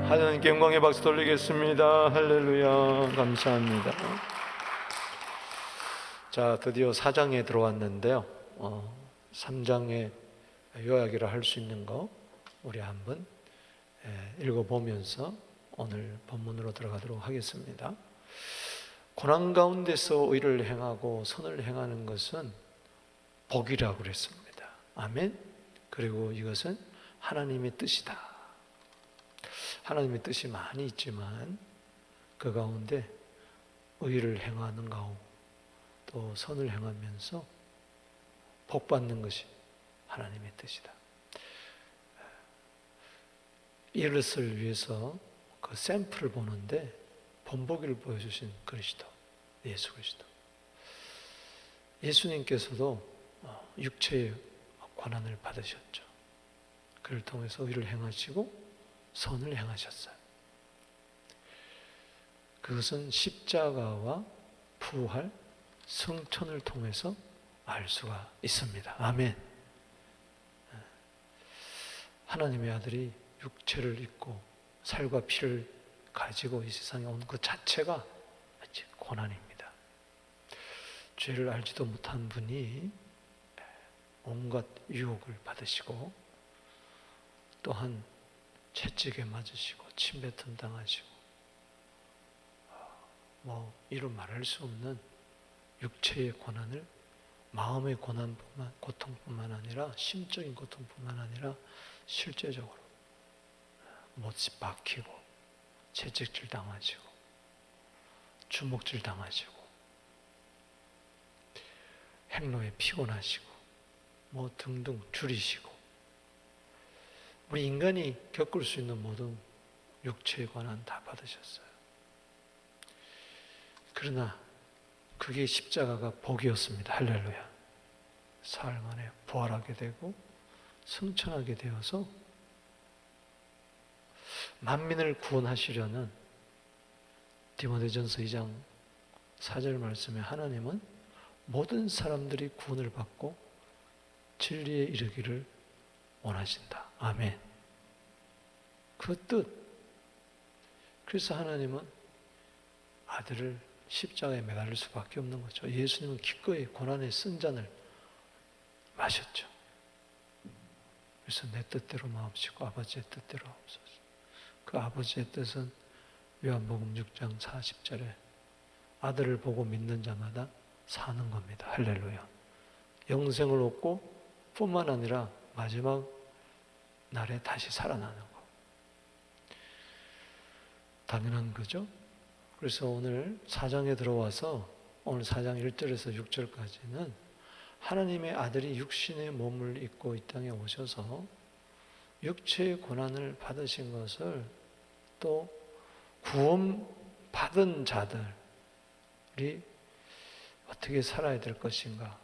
하나님께 영광의 박수 돌리겠습니다. 할렐루야. 감사합니다. 자, 드디어 4장에 들어왔는데요. 3장의 요약이라 할 수 있는 거 우리 한번 읽어보면서 오늘 본문으로 들어가도록 하겠습니다. 고난 가운데서 의를 행하고 선을 행하는 것은 복이라고 그랬습니다. 아멘. 그리고 이것은 하나님의 뜻이다. 하나님의 뜻이 많이 있지만 그 가운데 의를 행하는 가운데 또 선을 행하면서 복 받는 것이 하나님의 뜻이다. 이것을 위해서 그 샘플을 보는데 본보기를 보여주신 그리스도, 예수 그리스도. 예수님께서도 육체의 고난을 받으셨죠. 그를 통해서 의를 행하시고 선을 행하셨어요. 그것은 십자가와 부활, 승천을 통해서 알 수가 있습니다. 아멘. 하나님의 아들이 육체를 입고 살과 피를 가지고 이 세상에 온 그 자체가 고난입니다. 죄를 알지도 못한 분이 온갖 유혹을 받으시고 또한 채찍에 맞으시고 침뱉음 당하시고 이루 말할 수 없는 육체의 고난을 마음의 고통뿐만 아니라 심적인 고통뿐만 아니라 실제적으로 못이 박히고 채찍질 당하시고 주먹질 당하시고 행로에 피곤하시고 등등 줄이시고 우리 인간이 겪을 수 있는 모든 육체의 고난 다 받으셨어요. 그러나 그게 십자가가 복이었습니다. 할렐루야. 사흘 만에 부활하게 되고 승천하게 되어서 만민을 구원하시려는 디모데전서 2장 4절 말씀에 하나님은 모든 사람들이 구원을 받고 진리에 이르기를 원하신다. 아멘. 그 뜻. 그래서 하나님은 아들을 십자가에 매달릴 수밖에 없는 거죠. 예수님은 기꺼이 고난의 쓴 잔을 마셨죠. 그래서 내 뜻대로 마옵시고 아버지의 뜻대로 하옵소서. 그 아버지의 뜻은 요한복음 6장 40절에 아들을 보고 믿는 자마다 사는 겁니다. 할렐루야. 영생을 얻고 뿐만 아니라 마지막 날에 다시 살아나는 거. 당연한 거죠. 그래서 오늘 4장에 들어와서 오늘 4장 1절에서 6절까지는 하나님의 아들이 육신의 몸을 입고 이 땅에 오셔서 육체의 고난을 받으신 것을 또 구원받은 자들이 어떻게 살아야 될 것인가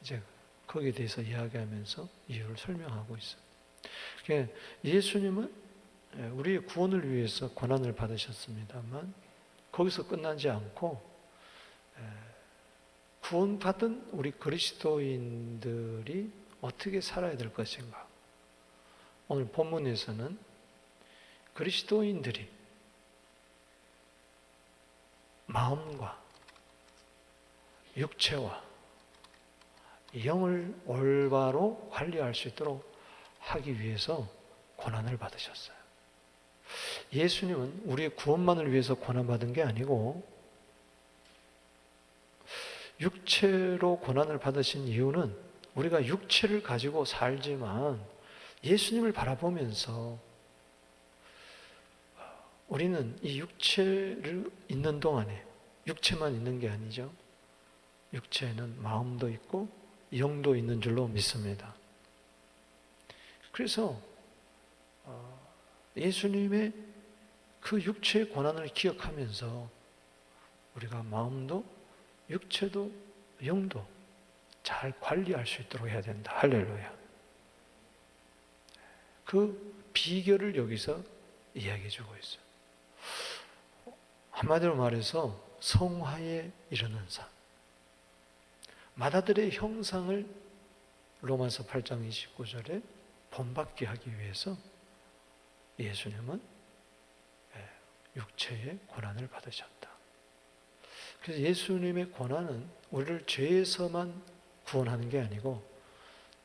이제 거기에 대해서 이야기하면서 이유를 설명하고 있어요. 예수님은 우리의 구원을 위해서 고난을 받으셨습니다만 거기서 끝나지 않고 구원받은 우리 그리스도인들이 어떻게 살아야 될 것인가. 오늘 본문에서는 그리스도인들이 마음과 육체와 영을 올바로 관리할 수 있도록 하기 위해서 고난을 받으셨어요. 예수님은 우리의 구원만을 위해서 고난받은 게 아니고 육체로 고난을 받으신 이유는 우리가 육체를 가지고 살지만 예수님을 바라보면서 우리는 이 육체를 있는 동안에 육체만 있는 게 아니죠. 육체에는 마음도 있고 영도 있는 줄로 믿습니다. 그래서 예수님의 그 육체의 고난을 기억하면서 우리가 마음도 육체도 영도 잘 관리할 수 있도록 해야 된다. 할렐루야. 그 비결을 여기서 이야기해 주고 있어요. 한마디로 말해서 성화에 이르는 삶. 맏아들의 형상을 로마서 8장 29절에 본받게 하기 위해서 예수님은 육체의 고난을 받으셨다. 그래서 예수님의 고난은 우리를 죄에서만 구원하는 게 아니고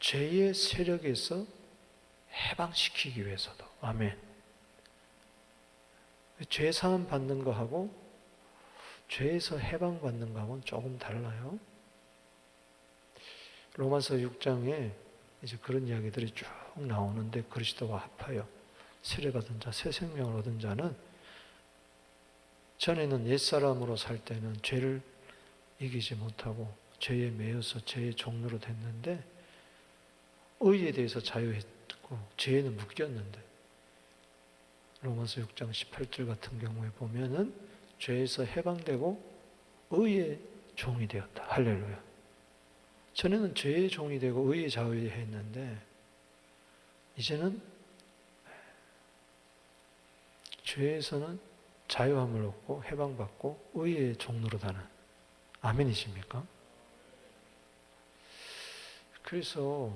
죄의 세력에서 해방시키기 위해서도. 아멘. 죄 사함 받는 거하고 죄에서 해방받는 거하고는 조금 달라요. 로마서 6장에 이제 그런 이야기들이 쭉 나오는데, 그리스도와 합하여 세례받은 자, 새 생명을 얻은 자는 전에는 옛사람으로 살 때는 죄를 이기지 못하고 죄에 매여서 죄의 종로로 됐는데, 의에 대해서 자유했고 죄에는 묶였는데, 로마서 6장 18절 같은 경우에 보면은 죄에서 해방되고 의의 종이 되었다. 할렐루야. 전에는 죄의 종이 되고 의의 자유했는데, 이제는 죄에서는 자유함을 얻고 해방받고 의의 종로로 가는. 아멘이십니까? 그래서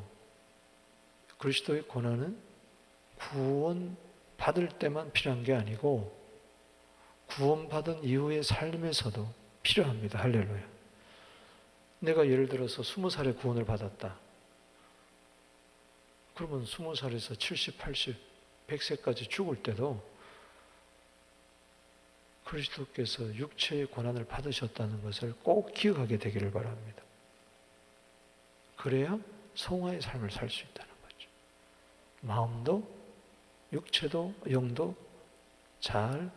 그리스도의 고난은 구원 받을 때만 필요한 게 아니고 구원받은 이후의 삶에서도 필요합니다. 할렐루야. 내가 예를 들어서 20살에 구원을 받았다. 그러면 20살에서 70, 80, 100세까지 죽을 때도 그리스도께서 육체의 고난을 받으셨다는 것을 꼭 기억하게 되기를 바랍니다. 그래야 성화의 삶을 살 수 있다는 거죠. 마음도 육체도 영도 잘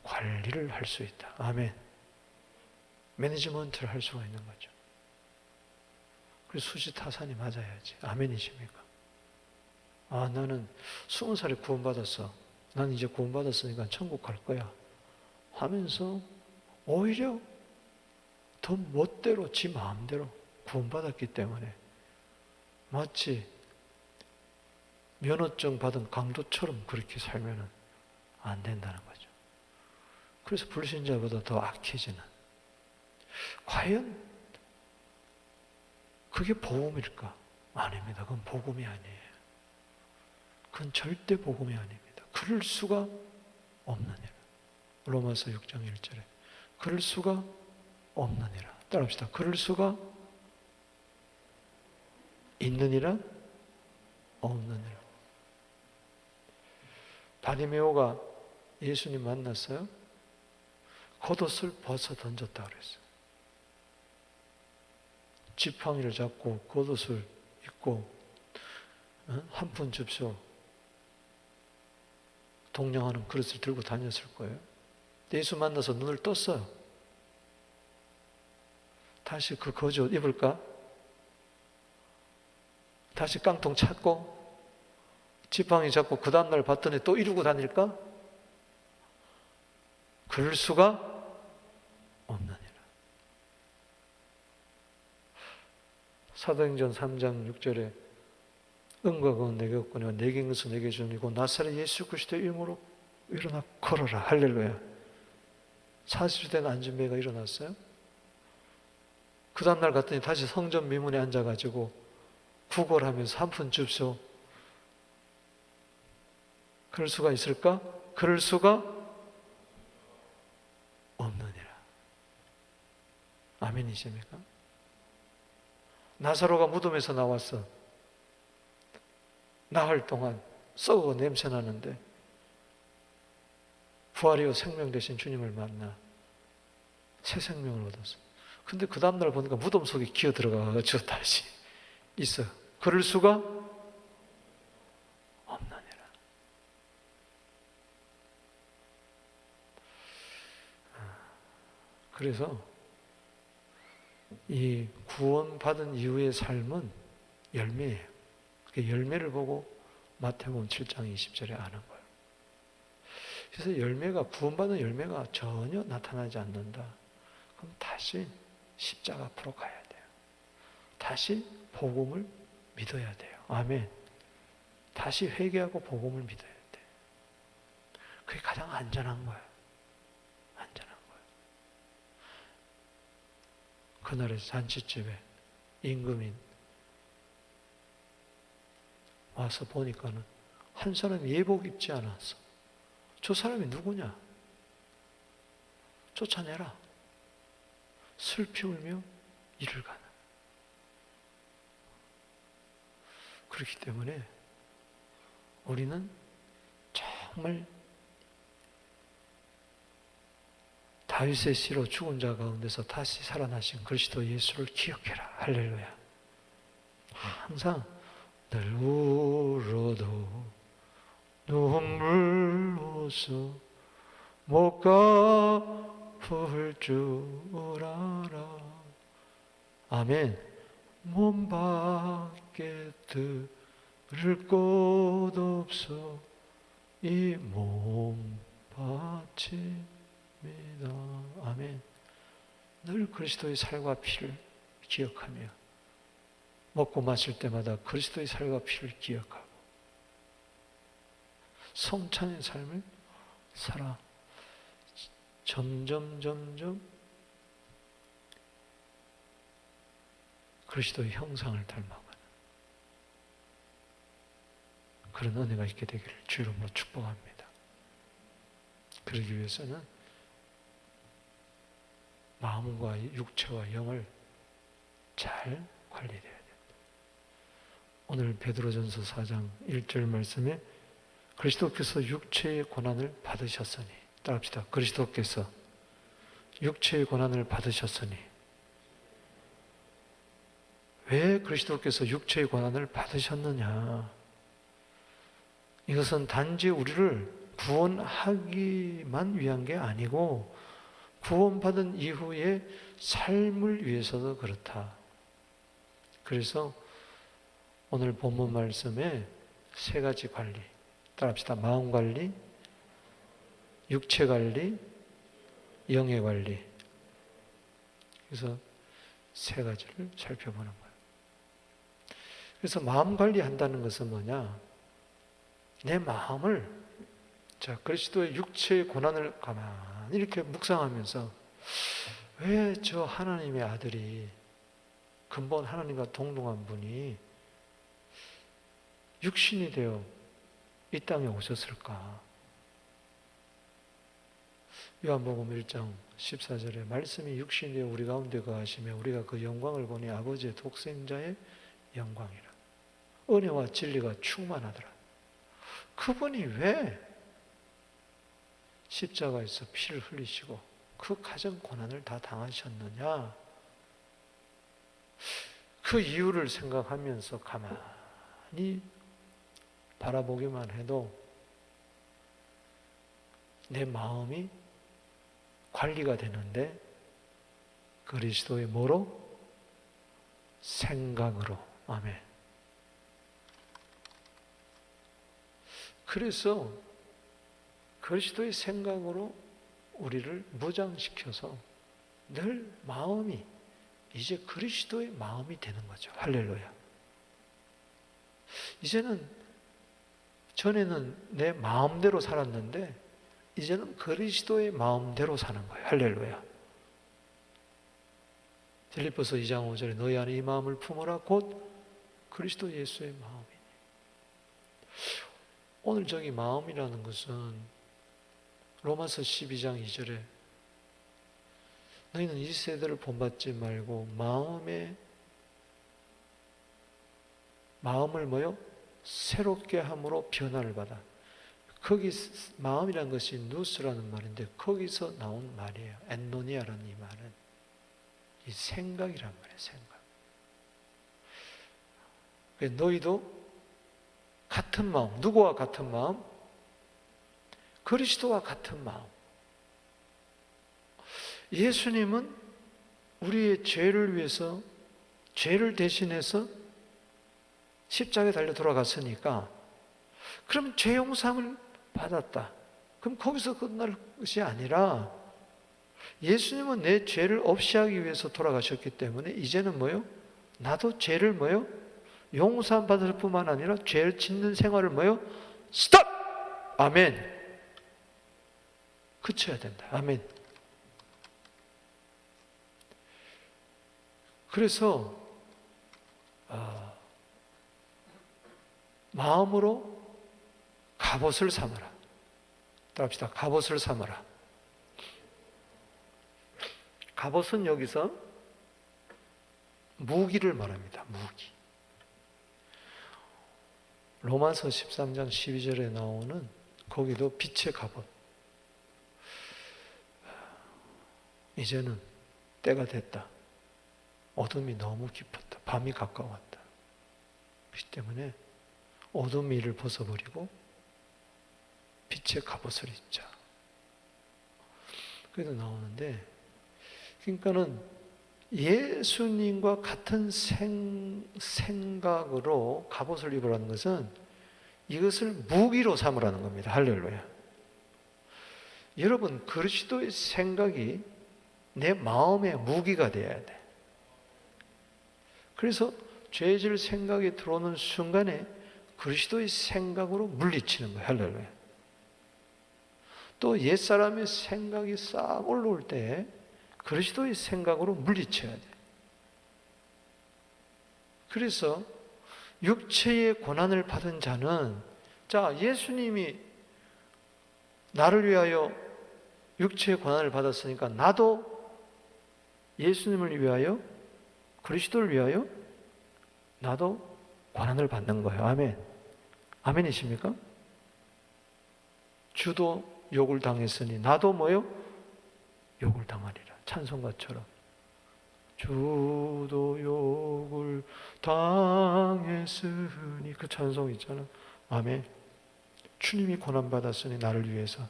관리를 할 수 있다. 아멘. 매니지먼트를 할 수가 있는 거죠. 그래서 수지타산이 맞아야지. 아멘이십니까? 아, 나는 20살에 구원받았어. 난 이제 구원받았으니까 천국 갈 거야. 하면서 오히려 더 멋대로 지 마음대로 구원받았기 때문에 마치 면허증 받은 강도처럼 그렇게 살면 안 된다는 거죠. 그래서 불신자보다 더 악해지는. 과연 그게 복음일까? 아닙니다. 그건 복음이 아니에요. 그건 절대 복음이 아닙니다. 그럴 수가 없느니라. 로마서 6장 1절에 그럴 수가 없느니라. 따라합시다. 그럴 수가 있느니라 없느니라. 바리메오가 예수님 만났어요. 겉옷을 벗어 던졌다 그랬어요. 지팡이를 잡고 겉옷을 입고 한 푼 줍쇼 동냥하는 그릇을 들고 다녔을 거예요. 예수 만나서 눈을 떴어요. 다시 그 거지옷 입을까? 다시 깡통 찾고 지팡이 잡고 그 다음날 봤더니 또 이러고 다닐까? 그럴 수가 없느니라. 사도행전 3장 6절에 은과 금 내게 없거니와 내게 있는 것은 내게 주니고 나사렛 예수 그리스도의 이름으로 일어나 걸어라. 할렐루야. 40일 된 안진뱅이가 일어났어요. 그 다음날 갔더니 다시 성전 미문에 앉아가지고 구걸하면서 한 푼 줍쇼. 그럴 수가 있을까? 그럴 수가 없느니라. 아멘이십니까? 나사로가 무덤에서 나왔어. 나흘 동안 썩어 냄새 나는데 부활이요 생명 되신 주님을 만나 새 생명을 얻었어. 근데 그 다음날 보니까 무덤 속에 기어 들어가가지고 다시 있어. 그럴 수가 없느니라. 그래서 이 구원받은 이후의 삶은 열매예요. 그 열매를 보고 마태복음 7장 20절에 아는 거예요. 그래서 열매가 구원받은 열매가 전혀 나타나지 않는다. 그럼 다시 십자가 앞으로 가야 돼요. 다시 복음을 믿어야 돼요. 아멘. 다시 회개하고 복음을 믿어야 돼요. 그게 가장 안전한 거예요. 안전한 거예요. 그날의 잔치집에 임금인 와서 보니까는 한 사람이 예복 입지 않았어. 저 사람이 누구냐? 쫓아내라. 슬피 울며 이를 가는. 그렇기 때문에 우리는 정말 다윗의 씨로 죽은 자 가운데서 다시 살아나신 그리스도 예수를 기억해라. 할렐루야. 항상 늘 울어도 눈물 없어 못 갚을 줄 알아. 아멘. 몸 밖에 들을 곳 없어 이 몸 바칩니다. 아멘. 늘 그리스도의 살과 피를 기억하며 먹고 마실 때마다 그리스도의 살과 피를 기억하고 성찬의 삶을 살아 점점 그리스도의 형상을 닮아가는 그런 은혜가 있게 되기를 주 이름으로 축복합니다. 그러기 위해서는 마음과 육체와 영을 잘 관리해야 됩니다. 오늘 베드로전서 4장 1절 말씀에 그리스도께서 육체의 고난을 받으셨으니, 따라합시다. 그리스도께서 육체의 고난을 받으셨으니. 왜 그리스도께서 육체의 고난을 받으셨느냐? 이것은 단지 우리를 구원하기만 위한 게 아니고 구원받은 이후의 삶을 위해서도 그렇다. 그래서 오늘 본문 말씀에 세 가지 관리, 따라합시다. 마음 관리, 육체 관리, 영의 관리. 그래서 세 가지를 살펴보는 거예요. 그래서 마음 관리한다는 것은 뭐냐? 내 마음을, 자, 그리스도의 육체의 고난을 가만히 이렇게 묵상하면서 왜 저 하나님의 아들이, 근본 하나님과 동등한 분이 육신이 되어 이 땅에 오셨을까? 요한복음 1장 14절에 말씀이 육신이 되어 우리 가운데 거하시며 우리가 그 영광을 보니 아버지의 독생자의 영광이라. 은혜와 진리가 충만하더라. 그분이 왜 십자가에서 피를 흘리시고 그 가정 고난을 다 당하셨느냐? 그 이유를 생각하면서 가만히 바라보기만 해도 내 마음이 관리가 되는데, 그리스도의 뭐로? 생각으로. 아멘. 그래서 그리스도의 생각으로 우리를 무장시켜서 늘 마음이 이제 그리스도의 마음이 되는 거죠. 할렐루야. 이제는, 전에는 내 마음대로 살았는데 이제는 그리스도의 마음대로 사는 거예요. 할렐루야. 빌립보서 2장 5절에 너희 안에 이 마음을 품으라 곧 그리스도 예수의 마음이니. 오늘 저기 마음이라는 것은 로마서 12장 2절에 너희는 이 세대를 본받지 말고 마음을 뭐요? 새롭게 함으로 변화를 받아. 거기 마음이라는 것이 누스라는 말인데 거기서 나온 말이에요. 엔노니아라는 이 말은 이 생각이란 말이에요. 생각. 너희도 같은 마음, 누구와 같은 마음? 그리스도와 같은 마음. 예수님은 우리의 죄를 위해서, 죄를 대신해서 십자가에 달려 돌아갔으니까, 그럼 죄 용서를 받았다. 그럼 거기서 끝날 것이 아니라 예수님은 내 죄를 없이 하기 위해서 돌아가셨기 때문에 이제는 뭐요? 나도 죄를 뭐요? 용서 받을 뿐만 아니라 죄를 짓는 생활을 뭐요? 스톱! 아멘. 그쳐야 된다. 아멘. 그래서 마음으로 갑옷을 삼아라. 따라합시다. 갑옷을 삼아라. 갑옷은 여기서 무기를 말합니다. 무기. 로마서 13장 12절에 나오는 거기도 빛의 갑옷. 이제는 때가 됐다. 어둠이 너무 깊었다. 밤이 가까웠다. 그렇기 때문에 어둠 위를 벗어버리고 빛의 갑옷을 입자. 그래도 나오는데, 그러니까는 예수님과 같은 생각으로 갑옷을 입으라는 것은 이것을 무기로 삼으라는 겁니다. 할렐루야. 여러분, 그리스도의 생각이 내 마음의 무기가 되어야 돼. 그래서 죄질 생각이 들어오는 순간에 그리스도의 생각으로 물리치는 거예요. 할렐루야. 또 옛사람의 생각이 싹 올라올 때 그리스도의 생각으로 물리쳐야 돼. 그래서 육체의 고난을 받은 자는, 자, 예수님이 나를 위하여 육체의 고난을 받았으니까 나도 예수님을 위하여, 그리스도를 위하여 나도 고난을 받는 거예요. 아멘. 아멘이십니까? 주도 욕을 당했으니 나도 뭐요? 욕을 당하리라. 찬송가처럼. 주도 욕을 당했으니, 그 찬송 있잖아. 아멘. 주님이 고난받았으니 나를 위해서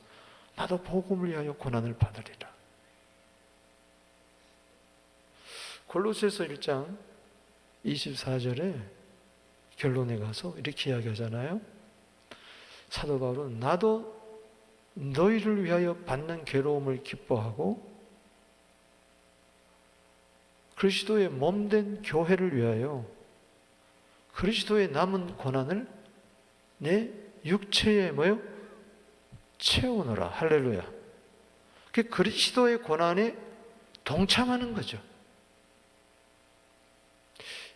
나도 복음을 위하여 고난을 받으리라. 골로새서 1장 24절에 결론에 가서 이렇게 이야기하잖아요. 사도 바울은 나도 너희를 위하여 받는 괴로움을 기뻐하고 그리스도의 몸된 교회를 위하여 그리스도의 남은 고난을 내 육체에 뭐요? 채우노라. 할렐루야. 그 그리스도의 고난에 동참하는 거죠.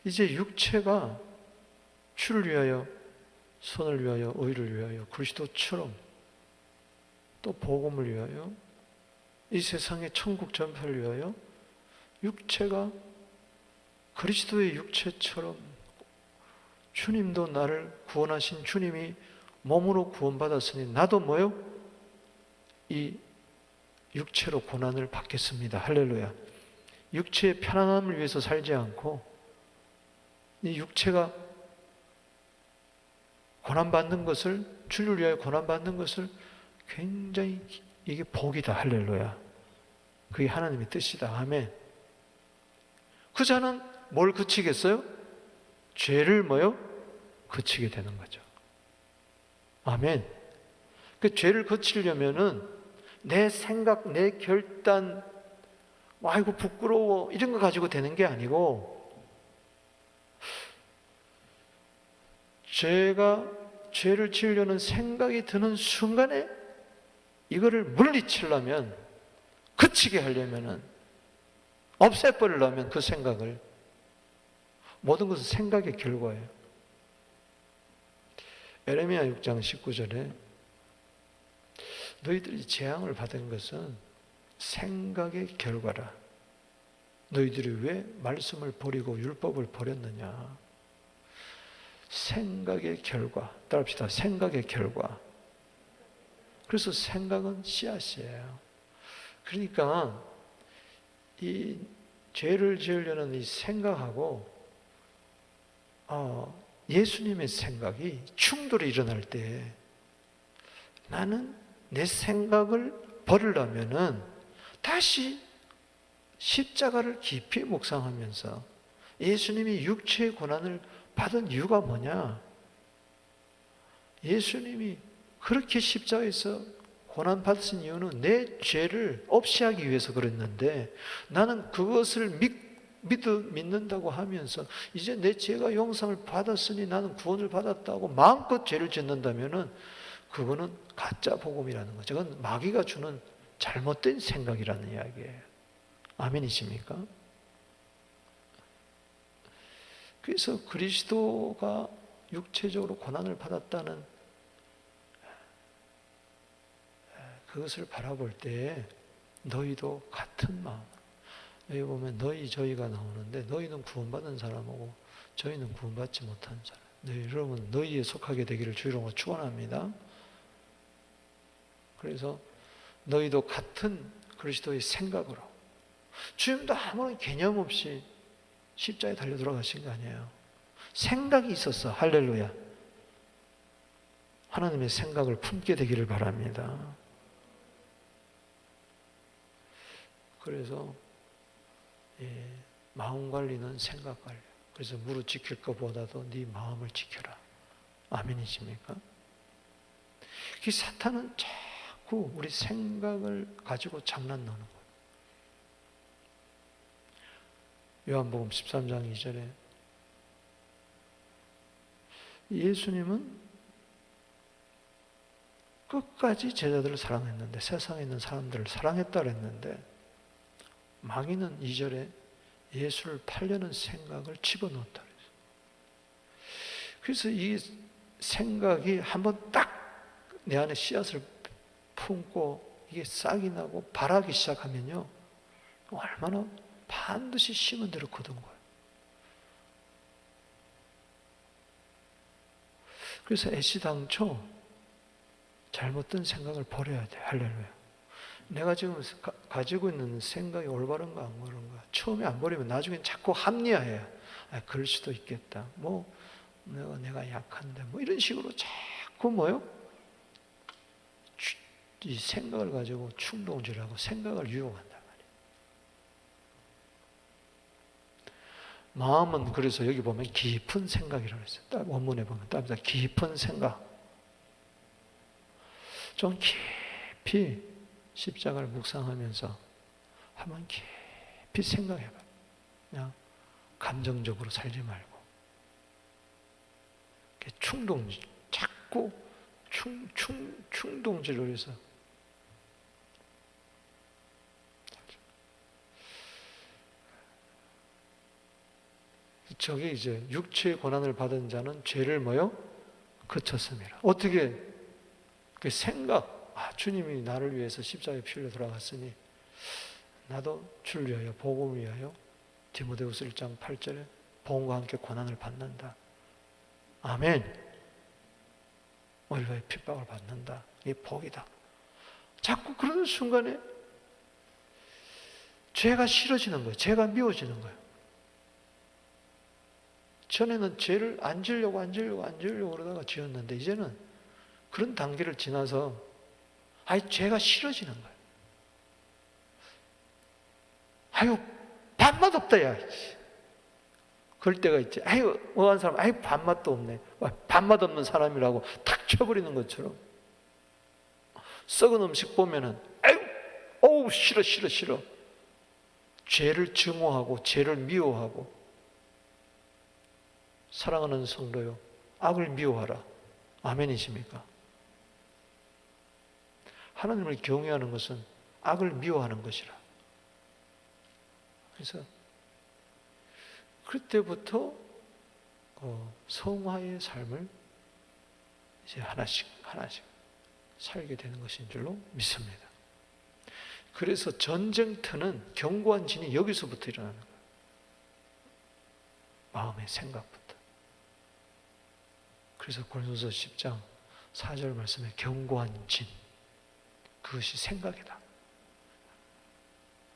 이제 육체가 주를 위하여, 선을 위하여, 의를 위하여, 그리스도처럼 또 복음을 위하여, 이 세상의 천국 전파를 위하여 육체가 그리스도의 육체처럼, 주님도 나를 구원하신 주님이 몸으로 구원받았으니 나도 뭐요? 이 육체로 고난을 받겠습니다. 할렐루야. 육체의 편안함을 위해서 살지 않고 이 육체가 고난받는 것을, 주를 위하여 고난받는 것을 굉장히, 이게 복이다. 할렐루야. 그게 하나님의 뜻이다. 아멘. 그 자는 뭘 그치겠어요? 죄를 뭐요? 그치게 되는 거죠. 아멘. 그 죄를 그치려면은 내 생각, 내 결단, 아이고 부끄러워, 이런 거 가지고 되는 게 아니고, 죄를 지으려는 생각이 드는 순간에 이거를 물리치려면, 그치게 하려면은, 없애버리려면 그 생각을, 모든 것은 생각의 결과예요. 에레미야 6장 19절에 너희들이 재앙을 받은 것은 생각의 결과라. 너희들이 왜 말씀을 버리고 율법을 버렸느냐. 생각의 결과. 따라합시다. 생각의 결과. 그래서 생각은 씨앗이에요. 그러니까 이 죄를 지으려는 이 생각하고 예수님의 생각이 충돌이 일어날 때, 나는 내 생각을 버리려면은 다시 십자가를 깊이 묵상하면서 예수님이 육체의 고난을 받은 이유가 뭐냐? 예수님이 그렇게 십자가에서 고난 받으신 이유는 내 죄를 없이 하기 위해서 그랬는데, 나는 그것을 믿는다고 하면서 이제 내 죄가 용서를 받았으니 나는 구원을 받았다고 마음껏 죄를 짓는다면은 그거는 가짜 복음이라는 거죠. 그건 마귀가 주는 잘못된 생각이라는 이야기예요. 아멘이십니까? 그래서 그리스도가 육체적으로 고난을 받았다는 그것을 바라볼 때 너희도 같은 마음, 여기 보면 너희 저희가 나오는데 너희는 구원받은 사람이고 저희는 구원받지 못한 사람. 네, 여러분 너희에 속하게 되기를 주의로 축원합니다. 그래서 너희도 같은 그리스도의 생각으로, 주님도 아무런 개념 없이 십자가에 달려 돌아가신 거 아니에요. 생각이 있었어. 할렐루야. 하나님의 생각을 품게 되기를 바랍니다. 그래서 마음 관리는 생각 관리. 그래서 무릇 지킬 것보다도 네 마음을 지켜라. 아멘이십니까? 이 사탄은 자꾸 우리 생각을 가지고 장난나는 거예요. 요한복음 13장 2절에 예수님은 끝까지 제자들을 사랑했는데, 세상에 있는 사람들을 사랑했다 그랬는데, 마귀는 2절에 예수를 팔려는 생각을 집어넣었다 그랬어요. 그래서 이 생각이 한번 딱 내 안에 씨앗을 품고 이게 싹이 나고 발하기 시작하면요, 얼마나 반드시 심은 대로 거둔 거예요. 그래서 애시당초 잘못된 생각을 버려야 돼. 할렐루야. 내가 지금 가지고 있는 생각이 올바른가 안 옳은가, 처음에 안 버리면 나중엔 자꾸 합리화해요. 그럴 수도 있겠다. 뭐 내가 약한데 뭐 이런 식으로 자꾸 뭐요? 이 생각을 가지고 충동질하고 생각을 유혹한단 말이에요. 마음은 그래서 여기 보면 깊은 생각이라고 했어요. 딱 원문에 보면 딱 깊은 생각. 좀 깊이 십자가를 묵상하면서 한번 깊이 생각해봐. 그냥 감정적으로 살지 말고 충동질, 자꾸 충동질을 해서 저게 이제 육체의 고난을 받은 자는 죄를 뭐요? 그쳤습니다. 어떻게? 그 생각, 주님이 나를 위해서 십자가에 피 흘려 돌아갔으니 나도 주를 위하여, 복음을 위하여, 디모데후서 1장 8절에 복음과 함께 고난을 받는다. 아멘. 우리가 핍박을 받는다. 이게 복이다. 자꾸 그러는 순간에 죄가 싫어지는 거예요. 죄가 미워지는 거예요. 전에는 죄를 안 지으려고 그러다가 지었는데 이제는 그런 단계를 지나서 죄가 싫어지는 거예요. 밥맛 없다 야. 그럴 때가 있지. 어한 사람 밥맛도 없네. 밥맛 없는 사람이라고 탁 쳐버리는 것처럼. 썩은 음식 보면은 어우 싫어. 죄를 증오하고 죄를 미워하고. 사랑하는 성도요, 악을 미워하라. 아멘이십니까? 하나님을 경외하는 것은 악을 미워하는 것이라. 그래서 그때부터 성화의 삶을 이제 하나씩 살게 되는 것인 줄로 믿습니다. 그래서 전쟁터는 견고한 진이 여기서부터 일어나는 거예요. 마음의 생각부터. 그래서 고린도서 10장 4절 말씀에 견고한 진, 그것이 생각이다.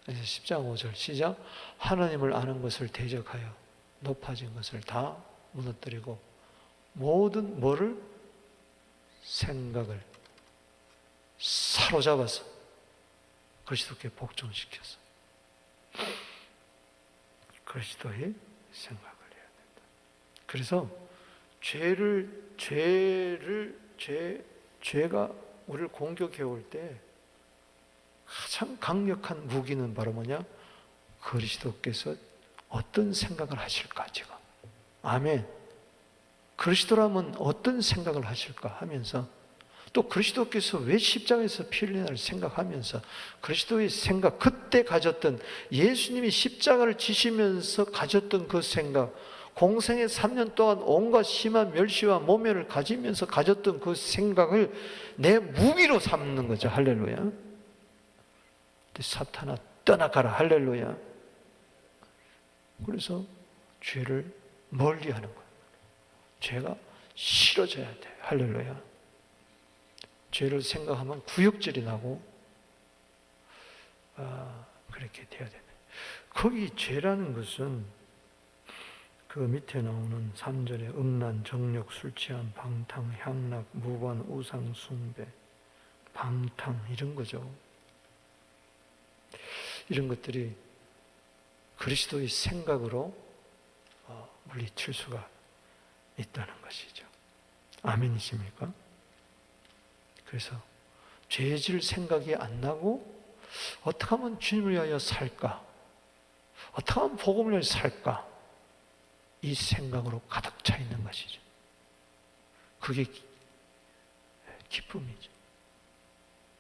그래서 10장 5절 시작. 하나님을 아는 것을 대적하여 높아진 것을 다 무너뜨리고 모든 뭐를? 생각을 사로잡아서 그리스도께 복종시켜서 그리스도의 생각을 해야 된다. 그래서 죄가 우리를 공격해 올 때 가장 강력한 무기는 바로 뭐냐? 그리스도께서 어떤 생각을 하실까 지금. 아멘. 그리스도라면 어떤 생각을 하실까 하면서 또 그리스도께서 왜 십자가에서 피 흘리나를 생각하면서 그리스도의 생각, 그때 가졌던 예수님이 십자가를 지시면서 가졌던 그 생각, 공생의 3년 동안 온갖 심한 멸시와 모멸을 가지면서 가졌던 그 생각을 내 무기로 삼는 거죠. 할렐루야. 사탄아 떠나가라. 할렐루야. 그래서 죄를 멀리 하는 거예요. 죄가 싫어져야 돼. 할렐루야. 죄를 생각하면 구역질이 나고 그렇게 돼야 됩니다. 거기 죄라는 것은 그 밑에 나오는 3절에 음란, 정욕, 술 취함, 방탕, 향락, 무관, 우상 숭배, 방탕 이런 거죠. 이런 것들이 그리스도의 생각으로 물리칠 수가 있다는 것이죠. 아멘이십니까? 그래서 죄질 생각이 안 나고 어떻게 하면 주님을 위하여 살까? 어떻게 하면 복음을 위하여 살까? 이 생각으로 가득 차 있는 것이죠. 그게 기쁨이죠.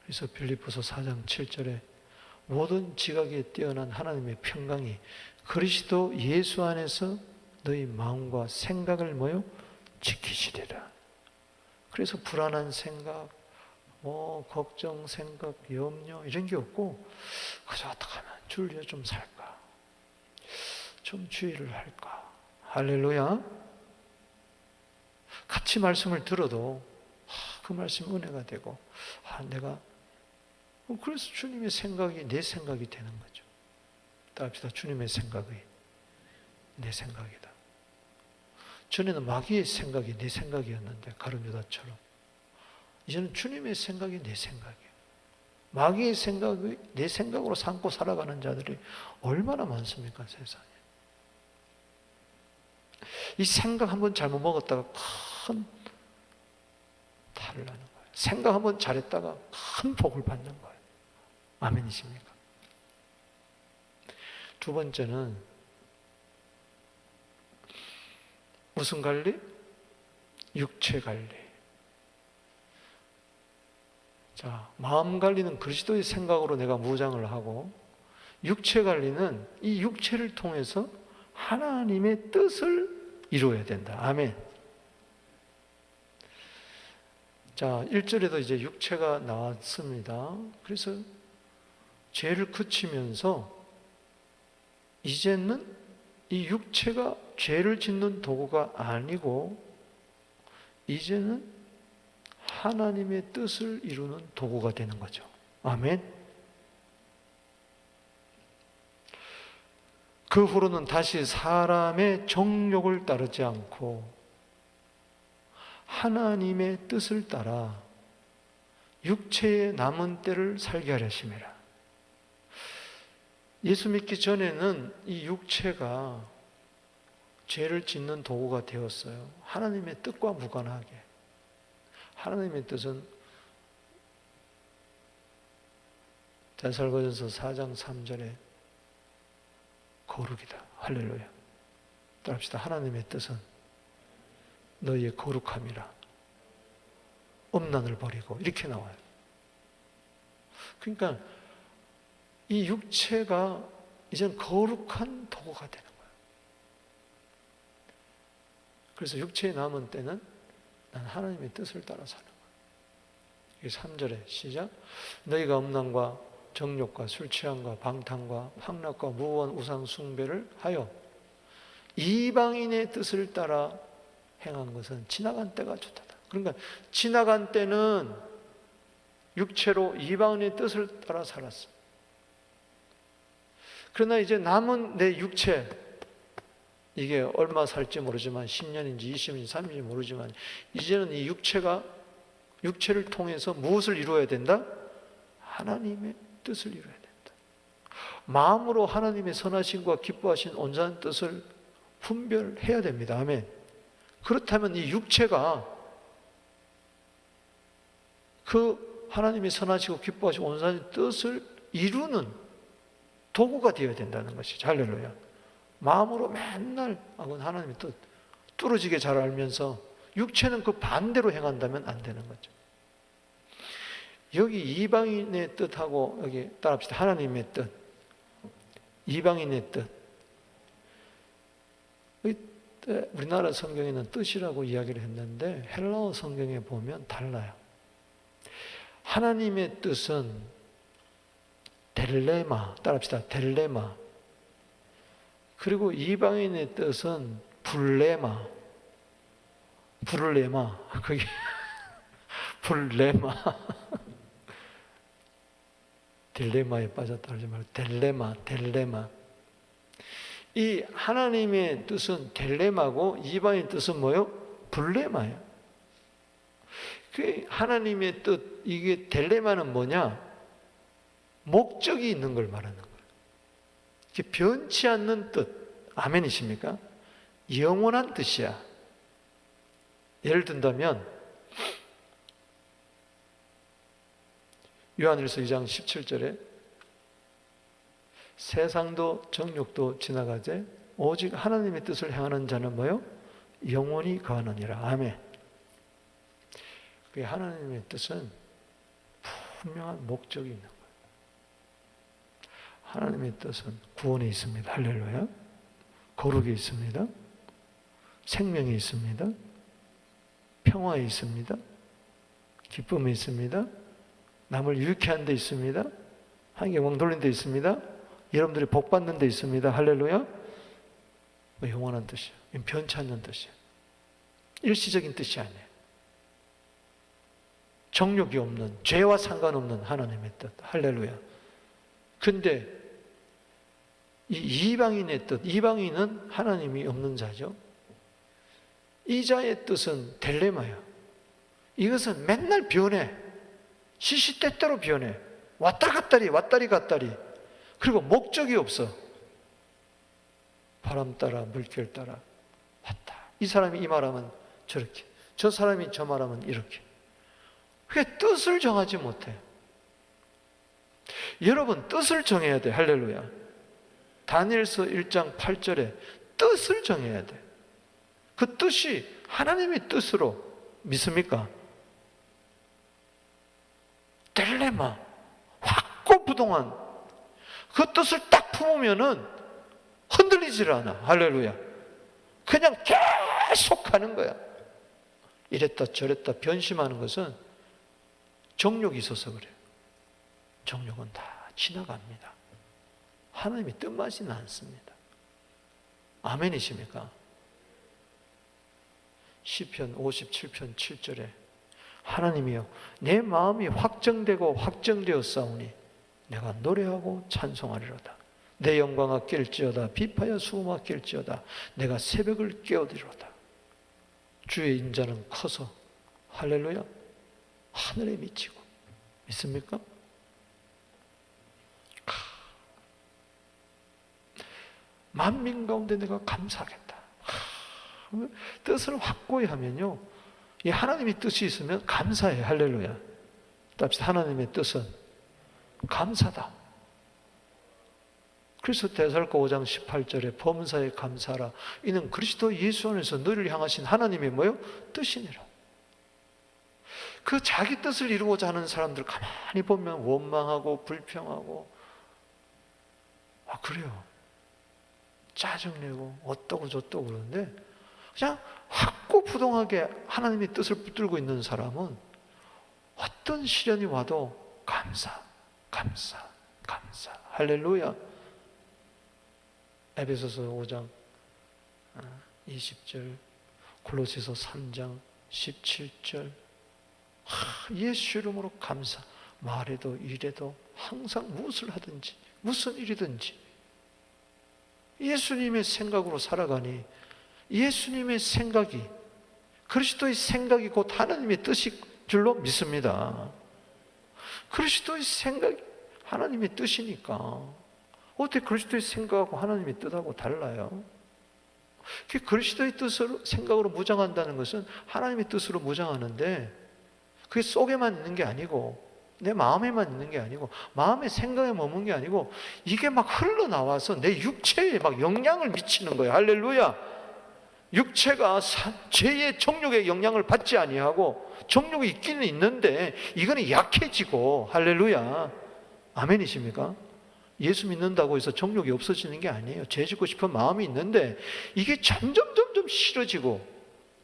그래서 빌립보서 4장 7절에 모든 지각에 뛰어난 하나님의 평강이 그리스도 예수 안에서 너희 마음과 생각을 지키시리라. 그래서 불안한 생각, 걱정, 생각, 염려 이런 게 없고 그저 어떻게 하면 주를 위해 좀 살까? 좀 주의를 할까? 할렐루야. 같이 말씀을 들어도 그 말씀 은혜가 되고 내가 그래서 주님의 생각이 내 생각이 되는 거죠. 따릅시다. 주님의 생각이 내 생각이다. 전에는 마귀의 생각이 내 생각이었는데 가룟유다처럼 이제는 주님의 생각이 내 생각이에요. 마귀의 생각이 내 생각으로 삼고 살아가는 자들이 얼마나 많습니까, 세상에. 이 생각 한번 잘못 먹었다가 큰 탈을 나는 거예요. 생각 한번 잘했다가 큰 복을 받는 거예요. 아멘이십니까? 두 번째는 무슨 관리? 육체 관리. 자, 마음 관리는 그리스도의 생각으로 내가 무장을 하고 육체 관리는 이 육체를 통해서 하나님의 뜻을 이루어야 된다. 아멘. 자, 1절에도 이제 육체가 나왔습니다. 그래서 죄를 그치면서 이제는 이 육체가 죄를 짓는 도구가 아니고 이제는 하나님의 뜻을 이루는 도구가 되는 거죠. 아멘. 그 후로는 다시 사람의 정욕을 따르지 않고 하나님의 뜻을 따라 육체의 남은 때를 살게 하려 하심이라. 예수 믿기 전에는 이 육체가 죄를 짓는 도구가 되었어요. 하나님의 뜻과 무관하게. 하나님의 뜻은 데살로니가전서 4장 3절에 거룩이다. 할렐루야. 따라합시다. 하나님의 뜻은 너희의 거룩함이라. 음란을 버리고 이렇게 나와요. 그러니까 이 육체가 이제는 거룩한 도구가 되는 거예요. 그래서 육체에 남은 때는 난 하나님의 뜻을 따라 사는 거예요. 3절에 시작. 너희가 음란과 정욕과 술 취함과 방탕과 향락과 무언 우상 숭배를 하여 이방인의 뜻을 따라 행한 것은 지나간 때가 좋다다. 그러니까 지나간 때는 육체로 이방인의 뜻을 따라 살았어. 그러나 이제 남은 내 육체, 이게 얼마 살지 모르지만 10년인지 20년인지 30년인지 모르지만 이제는 이 육체를 통해서 무엇을 이루어야 된다? 하나님의 뜻을 이루어야 된다. 마음으로 하나님의 선하심과 기뻐하신 온전한 뜻을 분별해야 됩니다. 아멘. 그렇다면 이 육체가 그 하나님의 선하시고 기뻐하신 온전한 뜻을 이루는 도구가 되어야 된다는 것이죠. 할렐루야. 마음으로 맨날 하나님의 뜻 뚫어지게 잘 알면서 육체는 그 반대로 행한다면 안 되는 거죠. 여기 이방인의 뜻하고 여기 따라합시다. 하나님의 뜻, 이방인의 뜻. 우리나라 성경에는 뜻이라고 이야기를 했는데 헬라어 성경에 보면 달라요. 하나님의 뜻은 델레마, 따라합시다. 델레마. 그리고 이방인의 뜻은 불레마, 그게 불레마, 딜레마에 빠졌다 하지 말고 델레마. 이 하나님의 뜻은 델레마고 이방인의 뜻은 뭐요? 불레마예요. 그 하나님의 뜻, 이게 델레마는 뭐냐? 목적이 있는 걸 말하는 거예요. 이게 변치 않는 뜻. 아멘이십니까? 영원한 뜻이야. 예를 든다면 요한일서 2장 17절에 세상도 정욕도 지나가되 오직 하나님의 뜻을 행하는 자는 뭐요? 영원히 거하느니라. 아멘. 그 하나님의 뜻은 분명한 목적이 있는 거예요. 하나님의 뜻은 구원에 있습니다. 할렐루야. 거룩에 있습니다. 생명에 있습니다. 평화에 있습니다. 기쁨에 있습니다. 남을 유익해 하는 데 있습니다. 한경왕 돌린 데 있습니다. 여러분들이 복 받는 데 있습니다. 할렐루야. 영원한 뜻이야. 변치 않는 뜻이야. 일시적인 뜻이 아니에요. 정욕이 없는, 죄와 상관없는 하나님의 뜻. 할렐루야. 근데 이 이방인의 뜻, 이방인은 하나님이 없는 자죠. 이 자의 뜻은 델레마야. 이것은 맨날 변해. 시시때때로 변해. 왔다 갔다리. 그리고 목적이 없어. 바람 따라 물결 따라 왔다. 이 사람이 이 말하면 저렇게, 저 사람이 저 말하면 이렇게. 그게 뜻을 정하지 못해. 여러분 뜻을 정해야 돼. 할렐루야. 다니엘서 1장 8절에 뜻을 정해야 돼. 그 뜻이 하나님의 뜻으로 믿습니까? 딜레마, 확고부동한 그 뜻을 딱 품으면은 흔들리질 않아. 할렐루야. 그냥 계속 가는 거야. 이랬다 저랬다 변심하는 것은 정욕이 있어서 그래요. 정욕은 다 지나갑니다. 하나님이 뜻맞지는 않습니다. 아멘이십니까? 시편 57편 7절에 하나님이여 내 마음이 확정되고 확정되었사오니 내가 노래하고 찬송하리로다. 내 영광아 깰지어다. 비파야 수음아 깰지어다. 내가 새벽을 깨우리로다. 주의 인자는 커서 할렐루야 하늘에 미치고. 믿습니까? 만민 가운데 내가 감사하겠다. 뜻을 확고히 하면요, 이 하나님의 뜻이 있으면 감사해. 할렐루야. 답시다. 하나님의 뜻은 감사다. 그래서 데살로니가 5장 18절에 범사에 감사하라. 이는 그리스도 예수 안에서 너를 향하신 하나님의 뭐요? 뜻이니라. 그 자기 뜻을 이루고자 하는 사람들 가만히 보면 원망하고 불평하고, 아 그래요. 짜증내고 어떠고 저떠고 그러는데 그냥 확고부동하게 하나님의 뜻을 붙들고 있는 사람은 어떤 시련이 와도 감사. 할렐루야. 에베소서 5장 20절, 골로새서 3장 17절. 예수 이름으로 감사. 말해도 일해도 항상 무엇을 하든지 무슨 일이든지 예수님의 생각으로 살아가니 예수님의 생각이 그리스도의 생각이 곧 하나님의 뜻이 줄로 믿습니다. 그리스도의 생각이 하나님의 뜻이니까 어떻게 그리스도의 생각하고 하나님의 뜻하고 달라요? 그리스도의 뜻으로 생각으로 무장한다는 것은 하나님의 뜻으로 무장하는데 그게 속에만 있는 게 아니고 내 마음에만 있는 게 아니고 마음의 생각에 머문 게 아니고 이게 막 흘러나와서 내 육체에 막 영향을 미치는 거예요. 할렐루야. 육체가 죄의 정욕의 영향을 받지 아니하고 정욕이 있기는 있는데 이거는 약해지고. 할렐루야. 아멘이십니까? 예수 믿는다고 해서 정욕이 없어지는 게 아니에요. 죄 짓고 싶은 마음이 있는데 이게 점점 싫어지고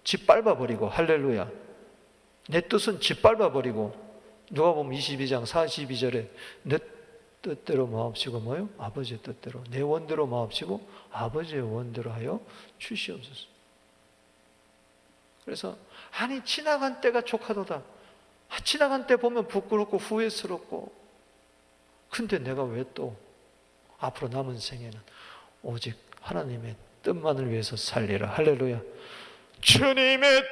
짓밟아버리고. 할렐루야. 내 뜻은 짓밟아버리고 누가복음 22장 42절에 뜻대로 마옵시고 뭐요? 아버지의 뜻대로. 내 원대로 마옵시고 아버지의 원대로 하여 주시옵소서. 그래서 아니 지나간 때가 족하도다. 지나간 때 보면 부끄럽고 후회스럽고, 근데 내가 왜 또 앞으로 남은 생에는 오직 하나님의 뜻만을 위해서 살리라. 할렐루야. 주님의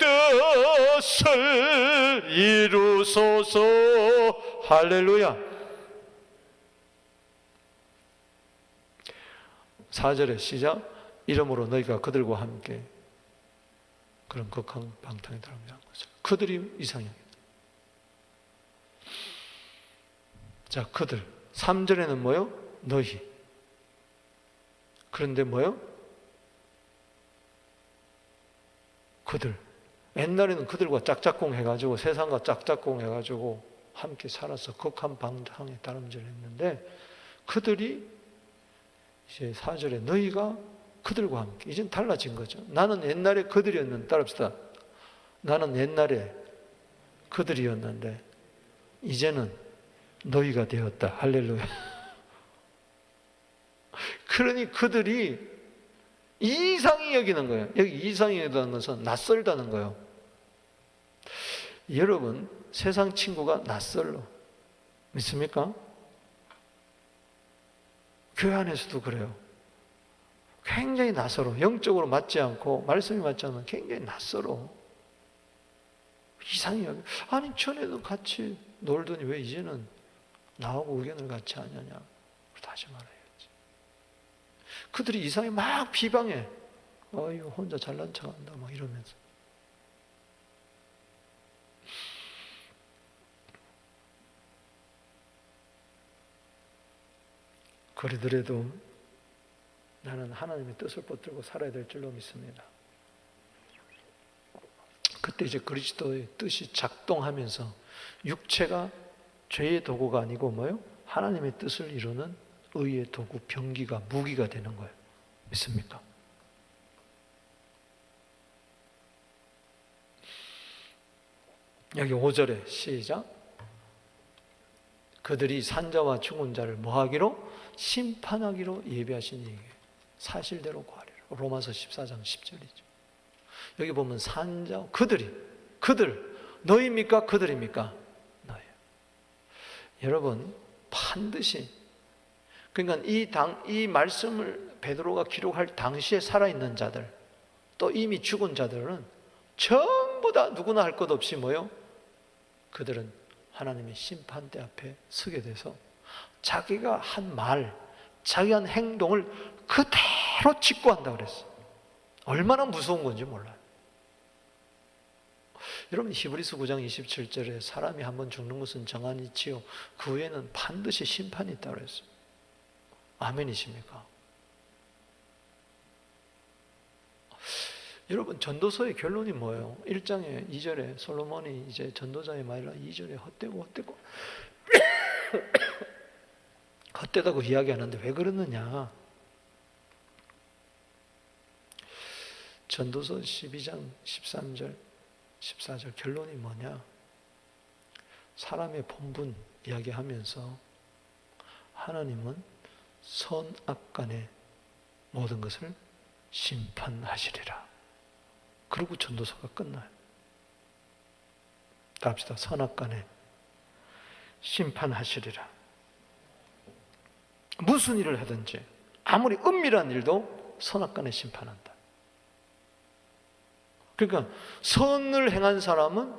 뜻을 이루소서. 할렐루야. 4절에 시작. 이러므로 너희가 그들과 함께 그런 극한 방탕에 들어가는 거죠. 그들이 이상형이다. 자, 그들. 3절에는 뭐요? 너희. 그런데 뭐요? 그들. 옛날에는 그들과 짝짝꿍 해가지고 세상과 짝짝꿍 해가지고 함께 살아서 극한 방탕에 다름질했는데, 그들이 이제 4절에 너희가 그들과 함께, 이젠 달라진 거죠. 나는 옛날에 그들이었는데, 따라합시다. 나는 옛날에 그들이었는데 이제는 너희가 되었다. 할렐루야. 그러니 그들이 이상히 여기는 거예요. 여기 이상히 여기는 것은 낯설다는 거예요. 여러분, 세상 친구가 낯설어. 믿습니까? 교회 안에서도 그래요. 굉장히 낯설어. 영적으로 맞지 않고 말씀이 맞지 않으면 굉장히 낯설어. 이상히 여기. 아니 전에도 같이 놀더니 왜 이제는 나하고 의견을 같이 하냐냐. 다시 말해야지. 그들이 이상히 막 비방해. 어이 혼자 잘난 척한다 막 이러면서. 그러더라도 나는 하나님의 뜻을 붙들고 살아야 될 줄로 믿습니다. 그때 이제 그리스도의 뜻이 작동하면서 육체가 죄의 도구가 아니고 뭐요? 하나님의 뜻을 이루는 의의 도구, 병기가, 무기가 되는 거예요. 믿습니까? 여기 5절에 시작. 그들이 산자와 죽은 자를 뭐하기로? 심판하기로 예비하신 얘기예요. 사실대로 구하리라. 로마서 14장 10절이죠. 여기 보면 산자, 그들, 너희입니까? 그들입니까? 너희. 여러분, 반드시, 그러니까 이 말씀을 베드로가 기록할 당시에 살아있는 자들, 또 이미 죽은 자들은 전부 다 누구나 할 것 없이 뭐요? 그들은 하나님의 심판대 앞에 서게 돼서 자기가 한 말, 자기가 한 행동을 그대로 직구한다 그랬어요. 얼마나 무서운 건지 몰라요. 여러분, 히브리서 9장 27절에 사람이 한번 죽는 것은 정한이지요 그 후에는 반드시 심판이 있다고 그랬어요. 아멘이십니까? 여러분, 전도서의 결론이 뭐예요? 1장에 2절에 솔로몬이 이제 전도자의 말이라 2절에 헛되고 헛되다고 이야기하는데 왜 그러느냐? 전도서 12장 13절 14절 결론이 뭐냐? 사람의 본분 이야기하면서 하나님은 선악간의 모든 것을 심판하시리라. 그리고 전도서가 끝나요. 다 합시다. 선악간에 심판하시리라. 무슨 일을 하든지 아무리 은밀한 일도 선악간에 심판한다. 그러니까 선을 행한 사람은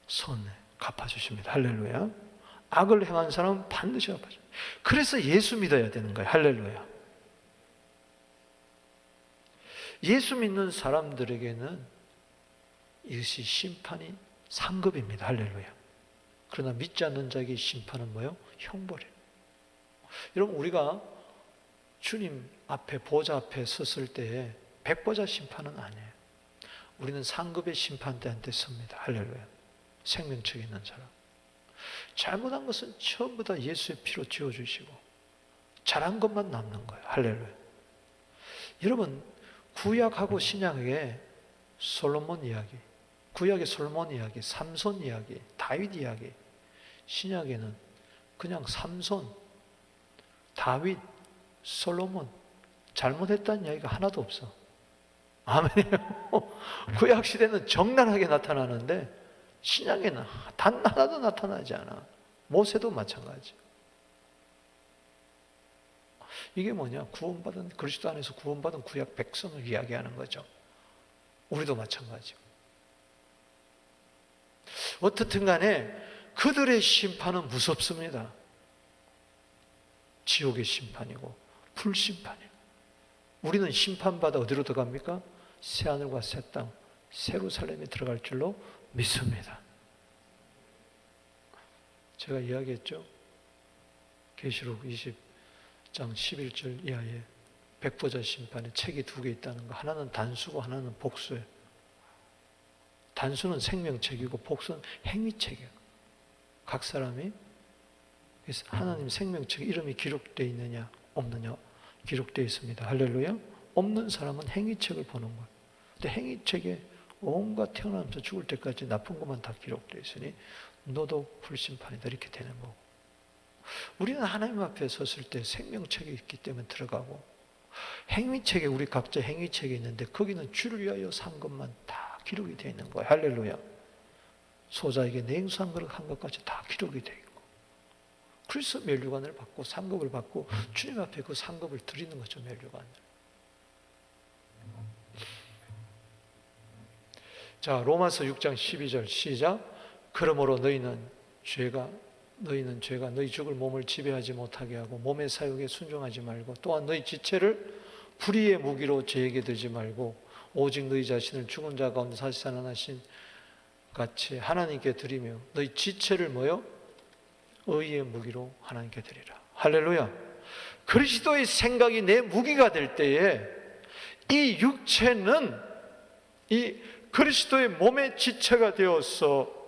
선에 갚아주십니다. 할렐루야. 악을 행한 사람은 반드시 갚아줍니다. 그래서 예수 믿어야 되는 거예요. 할렐루야. 예수 믿는 사람들에게는 이것이 심판이 상급입니다. 할렐루야. 그러나 믿지 않는 자에게 심판은 뭐예요? 형벌이에요. 여러분, 우리가 주님 앞에 보좌 앞에 섰을 때에 백보자 심판은 아니에요. 우리는 상급의 심판대한테 섭니다. 할렐루야. 생명책에 있는 사람. 잘못한 것은 전부 다 예수의 피로 지워주시고 잘한 것만 남는 거예요. 할렐루야. 여러분, 구약하고 신약에 솔로몬 이야기, 구약의 솔로몬 이야기, 삼손 이야기, 다윗 이야기, 신약에는 그냥 삼손, 다윗, 솔로몬 잘못했다는 이야기가 하나도 없어. 아멘이요. 구약시대는 적나라하게 나타나는데 신약에는 단 하나도 나타나지 않아. 모세도 마찬가지. 이게 뭐냐? 구원받은, 그리스도 안에서 구원받은 구약 백성을 이야기하는 거죠. 우리도 마찬가지고. 어떻든 간에 그들의 심판은 무섭습니다. 지옥의 심판이고 불심판이고. 우리는 심판받아 어디로 들어갑니까? 새하늘과 새 땅, 예루살렘에 들어갈 줄로 믿습니다. 제가 이야기했죠. 계시록 20장 11절 이하에 백보자 심판에 책이 2개 있다는 거. 하나는 단수고 하나는 복수예요. 단수는 생명책이고 복수는 행위책이에요. 각 사람이. 그래서 하나님 생명책에 이름이 기록되어 있느냐 없느냐 기록되어 있습니다. 할렐루야. 없는 사람은 행위책을 보는 거예요. 근데 행위책에 온갖 태어나면서 죽을 때까지 나쁜 것만 다 기록되어 있으니 너도 불심판이다 이렇게 되는 거고. 우리는 하나님 앞에 섰을 때 생명책이 있기 때문에 들어가고, 행위책에 우리 각자 행위책이 있는데 거기는 주를 위하여 산 것만 다 기록이 되어 있는 거예요. 할렐루야. 소자에게 냉수한 그릇 한 것까지 다 기록이 되어 있고, 그래서 면류관을 받고 상급을 받고 주님 앞에 그 상급을 드리는 거죠. 면류관을. 자, 로마서 6장 12절 시작. 그러므로 너희는 죄가 너희 죽을 몸을 지배하지 못하게 하고 몸의 사욕에 순종하지 말고, 또한 너희 지체를 불의의 무기로 죄에게 들지 말고 오직 너희 자신을 죽은 자 가운데 다시 살아나신 같이 하나님께 드리며 너희 지체를 뭐요? 의의 무기로 하나님께 드리라. 할렐루야. 그리스도의 생각이 내 무기가 될 때에 이 육체는 이 그리스도의 몸의 지체가 되어서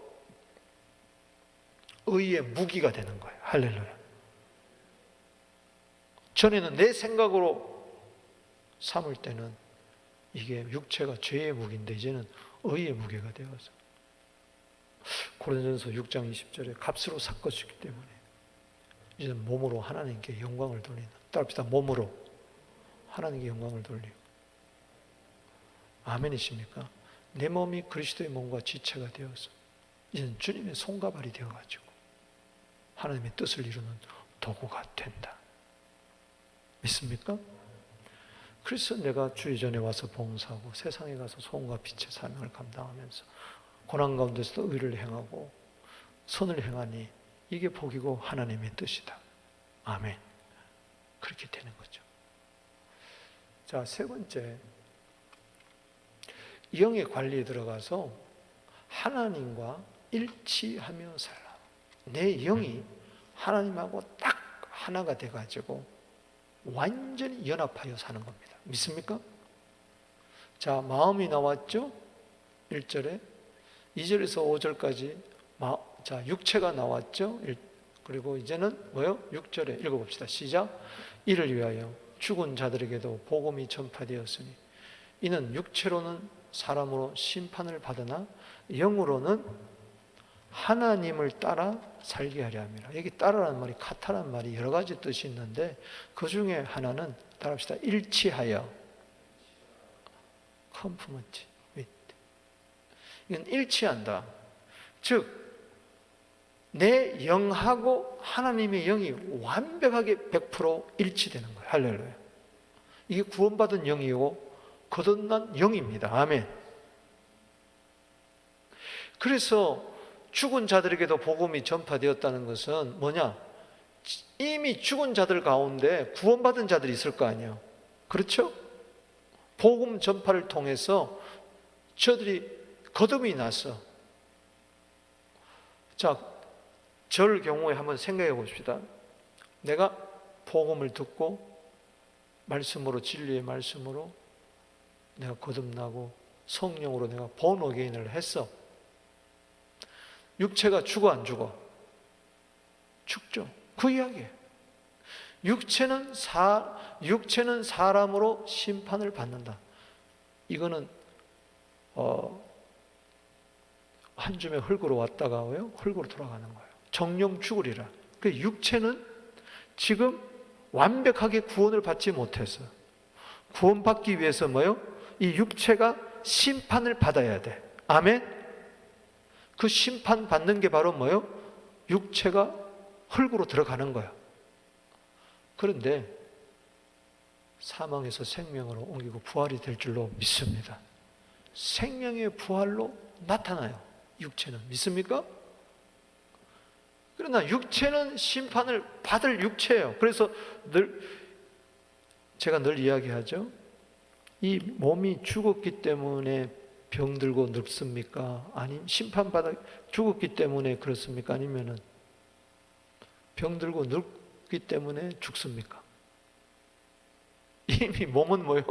의의 무기가 되는 거예요. 할렐루야. 전에는 내 생각으로 삼을 때는 이게 육체가 죄의 무기인데 이제는 의의 무게가 되어서 고린도전서 6장 20절에 값으로 샀것이기 때문에 이제는 몸으로 하나님께 영광을 돌리는, 따릅시다. 몸으로 하나님께 영광을 돌리고. 아멘이십니까? 내 몸이 그리스도의 몸과 지체가 되어서 이제는 주님의 손과 발이 되어가지고 하나님의 뜻을 이루는 도구가 된다. 믿습니까? 그래서 내가 주의 전에 와서 봉사하고 세상에 가서 소금과 빛의 사명을 감당하면서 고난 가운데서도 의를 행하고 선을 행하니 이게 복이고 하나님의 뜻이다. 아멘. 그렇게 되는 거죠. 자, 세 번째, 영의 관리에 들어가서 하나님과 일치하며 살라. 내 영이 하나님하고 딱 하나가 돼가지고 완전히 연합하여 사는 겁니다. 믿습니까? 자, 마음이 나왔죠? 1절에 2절에서 5절까지 자, 육체가 나왔죠? 그리고 이제는 뭐요? 6절에 읽어봅시다. 시작. 이를 위하여 죽은 자들에게도 복음이 전파되었으니 이는 육체로는 사람으로 심판을 받으나 영으로는 하나님을 따라 살게 하려 함이라. 여기 따라라는 말이 카타라는 말이 여러 가지 뜻이 있는데 그 중에 하나는 따라합시다. 일치하여, conformity with. 이건 일치한다. 즉 내 영하고 하나님의 영이 완벽하게 100% 일치되는 거예요. 할렐루야. 이게 구원받은 영이고 거듭난 영입니다. 아멘. 그래서 죽은 자들에게도 복음이 전파되었다는 것은 뭐냐? 이미 죽은 자들 가운데 구원받은 자들이 있을 거 아니에요. 그렇죠? 복음 전파를 통해서 저들이 거듭이 났어. 자, 저를 경우에 한번 생각해 봅시다. 내가 복음을 듣고 말씀으로, 진리의 말씀으로 내가 거듭나고 성령으로 내가 본 어게인을 했어. 육체가 죽어 안 죽어? 죽죠. 그 이야기예요. 육체는 사람으로 심판을 받는다. 이거는 한 줌의 흙으로 왔다가 흙으로 돌아가는 거예요. 정령 죽으리라. 그 육체는 지금 완벽하게 구원을 받지 못해서 구원받기 위해서 뭐요? 이 육체가 심판을 받아야 돼. 아멘? 그 심판 받는 게 바로 뭐요? 육체가 흙으로 들어가는 거야. 그런데 사망에서 생명으로 옮기고 부활이 될 줄로 믿습니다. 생명의 부활로 나타나요. 육체는. 믿습니까? 그러나 육체는 심판을 받을 육체예요. 그래서 제가 늘 이야기하죠. 이 몸이 죽었기 때문에 병들고 늙습니까? 아니면 심판받아 죽었기 때문에 그렇습니까? 아니면은 병들고 늙기 때문에 죽습니까? 이미 몸은 뭐요?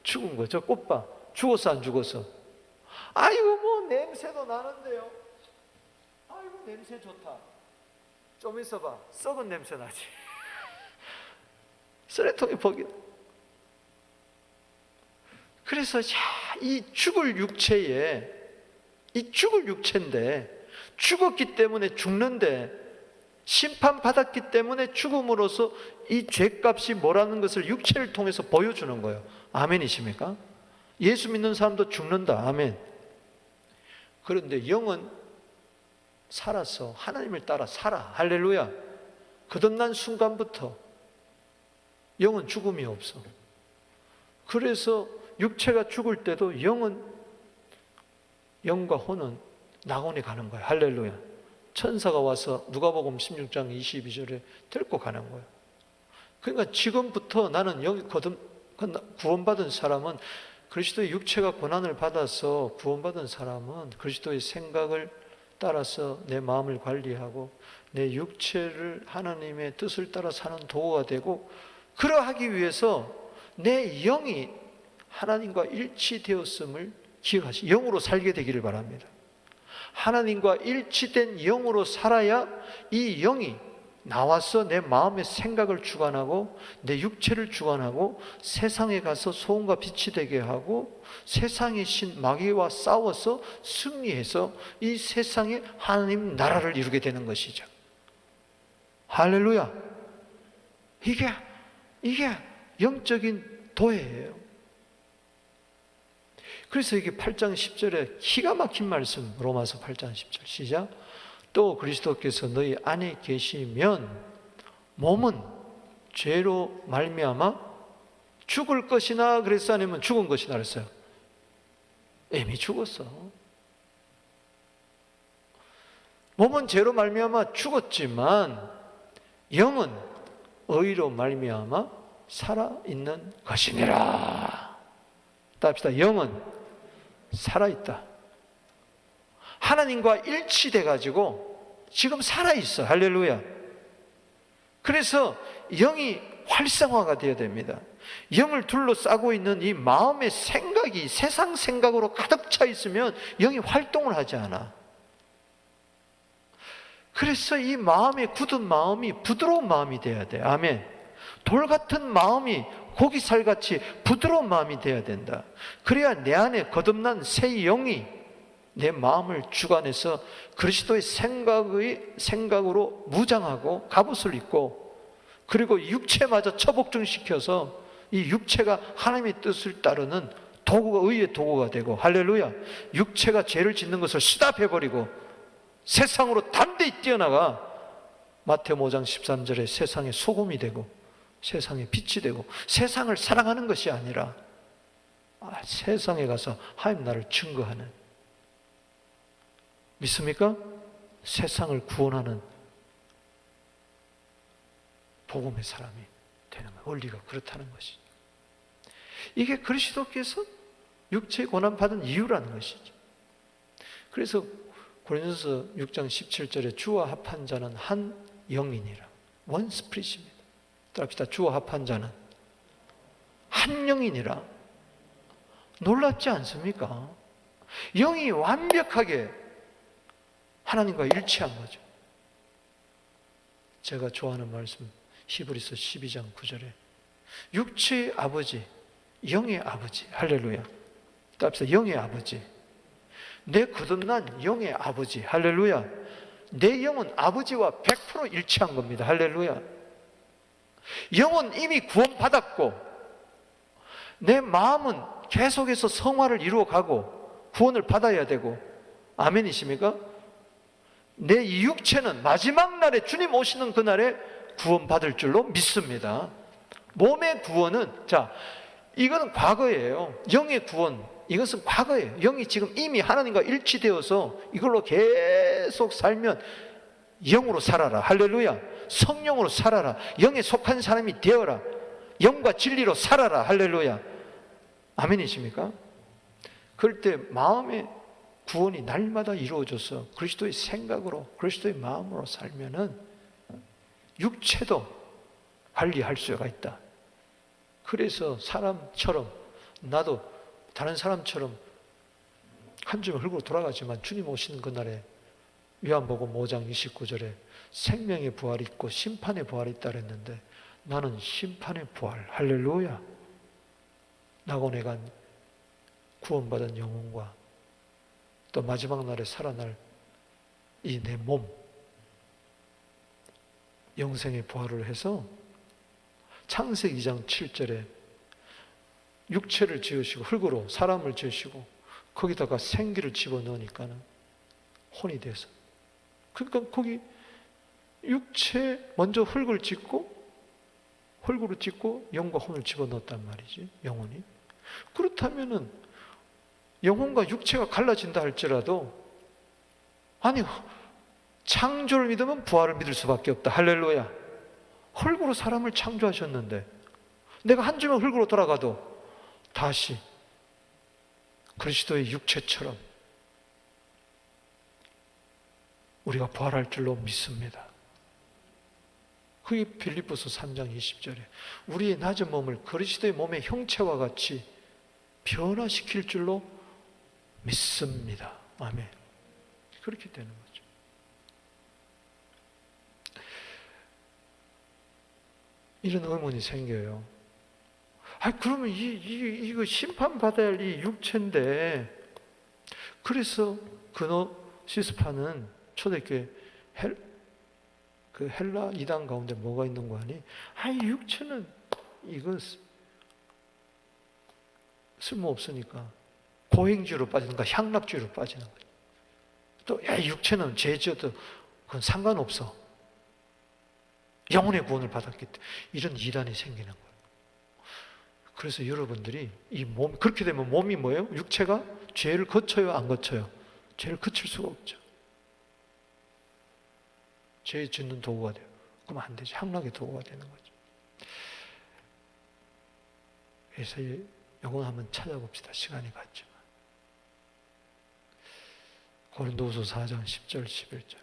죽은 거죠. 꽃봐. 죽었어 안 죽었어? 아이고 뭐 냄새도 나는데요. 아이고 냄새 좋다. 좀 있어봐. 썩은 냄새 나지. 쓰레통에 버기. 그래서 이 죽을 육체인데 죽었기 때문에 죽는데 심판받았기 때문에 죽음으로써 이 죄값이 뭐라는 것을 육체를 통해서 보여주는 거예요. 아멘이십니까? 예수 믿는 사람도 죽는다. 아멘. 그런데 영은 살아서 하나님을 따라 살아. 할렐루야. 거듭난 순간부터 영은 죽음이 없어. 그래서 육체가 죽을 때도 영과 혼은 낙원에 가는 거야. 할렐루야. 천사가 와서 누가복음 16장 22절에 데리고 가는 거예요. 그러니까 지금부터 나는 여기 구원받은 사람은 그리스도의 육체가 고난을 받아서 구원받은 사람은 그리스도의 생각을 따라서 내 마음을 관리하고 내 육체를 하나님의 뜻을 따라 사는 도구가 되고, 그러하기 위해서 내 영이 하나님과 일치되었음을 기억하시, 영으로 살게 되기를 바랍니다. 하나님과 일치된 영으로 살아야 이 영이 나와서 내 마음의 생각을 주관하고 내 육체를 주관하고 세상에 가서 소금과 빛이 되게 하고 세상의 신 마귀와 싸워서 승리해서 이 세상에 하나님 나라를 이루게 되는 것이죠. 할렐루야. 이게 영적인 도예예요. 그래서 이게 8장 10절에 기가 막힌 말씀, 로마서 8장 10절 시작. 또 그리스도께서 너희 안에 계시면 몸은 죄로 말미암아 죽을 것이나 그랬어, 아니면 죽은 것이나 그랬어요? 이미 죽었어. 몸은 죄로 말미암아 죽었지만 영은 의로 말미암아 살아있는 것이니라. 답시다. 영은 살아있다. 하나님과 일치돼 가지고 지금 살아있어. 할렐루야. 그래서 영이 활성화가 되어야 됩니다. 영을 둘러싸고 있는 이 마음의 생각이 세상 생각으로 가득 차 있으면 영이 활동을 하지 않아. 그래서 이 마음의 굳은 마음이 부드러운 마음이 돼야 돼. 아멘. 돌 같은 마음이 고기살같이 부드러운 마음이 돼야 된다. 그래야 내 안에 거듭난 새 영이 내 마음을 주관해서 그리스도의 생각으로 무장하고 갑옷을 입고, 그리고 육체마저 처복증시켜서 이 육체가 하나님의 뜻을 따르는 도구가, 의의 도구가 되고, 할렐루야. 육체가 죄를 짓는 것을 수답해버리고 세상으로 담대히 뛰어나가 마태복음 5장 13절에 세상의 소금이 되고 세상의 빛이 되고, 세상을 사랑하는 것이 아니라 세상에 가서 하나님 나를 증거하는, 믿습니까? 세상을 구원하는 복음의 사람이 되는 거예요. 원리가 그렇다는 것이죠. 이게 그리스도께서 육체의 고난받은 이유라는 것이죠. 그래서 고린도서 6장 17절에 주와 합한 자는 한 영이니라. 원 스피릿입니다. 따라합시다. 주와 합한 자는 한 영이니라. 놀랍지 않습니까? 영이 완벽하게 하나님과 일치한 거죠. 제가 좋아하는 말씀, 히브리서 12장 9절에 육체의 아버지, 영의 아버지. 할렐루야. 따라합시다. 영의 아버지, 내 거듭난 영의 아버지. 할렐루야. 내 영은 아버지와 100% 일치한 겁니다. 할렐루야. 영은 이미 구원받았고 내 마음은 계속해서 성화를 이루어가고 구원을 받아야 되고, 아멘이십니까? 내 육체는 마지막 날에 주님 오시는 그날에 구원받을 줄로 믿습니다. 몸의 구원은, 자, 이거는 과거예요. 영의 구원, 이것은 과거예요. 영이 지금 이미 하나님과 일치되어서 이걸로 계속 살면 영으로 살아라. 할렐루야. 성령으로 살아라. 영에 속한 사람이 되어라. 영과 진리로 살아라. 할렐루야. 아멘이십니까? 그럴 때 마음의 구원이 날마다 이루어져서 그리스도의 생각으로, 그리스도의 마음으로 살면은 육체도 관리할 수가 있다. 그래서 사람처럼, 나도 다른 사람처럼 한 줌의 흙으로 돌아가지만 주님 오시는 그날에 요한복음 5장 29절에 생명의 부활이 있고 심판의 부활이 있다 그랬는데, 나는 심판의 부활, 할렐루야. 낙원에 간 구원받은 영혼과 또 마지막 날에 살아날 이 내 몸, 영생의 부활을 해서 창세기 2장 7절에 육체를 지으시고 흙으로 사람을 지으시고 거기다가 생기를 집어넣으니까는 혼이 돼서, 그러니까 거기 육체 먼저 흙을 짓고 흙으로 짓고 영과 혼을 집어넣었단 말이지, 영혼이. 그렇다면은 영혼과 육체가 갈라진다 할지라도, 아니 창조를 믿으면 부활을 믿을 수밖에 없다. 할렐루야. 흙으로 사람을 창조하셨는데 내가 한 줌의 흙으로 돌아가도 다시 그리스도의 육체처럼 우리가 부활할 줄로 믿습니다. 그게 빌립보서 3장 20절에 우리의 낮은 몸을 그리스도의 몸의 형체와 같이 변화시킬 줄로 믿습니다. 아멘. 그렇게 되는 거죠. 이런 의문이 생겨요. 그러면 이거 심판받아야 할 이 육체인데, 그래서 그노시스파는 초대교회 헬라 이단 가운데 뭐가 있는 거 아니? 육체는 이거 쓸모없으니까 고행주의로 빠지는가 향락주의로 빠지는 거예요. 또 육체는 죄지어도 그건 상관없어. 영혼의 구원을 받았기 때문에. 이런 이단이 생기는 거예요. 그래서 여러분들이 이 몸, 그렇게 되면 몸이 뭐예요? 육체가 죄를 거쳐요, 안 거쳐요? 죄를 거칠 수가 없죠. 죄 짓는 도구가 돼요. 그럼 안 되죠. 향락의 도구가 되는 거죠. 그래서 이건 한번 찾아봅시다. 시간이 갔지만. 고린도후서 4장 10절 11절.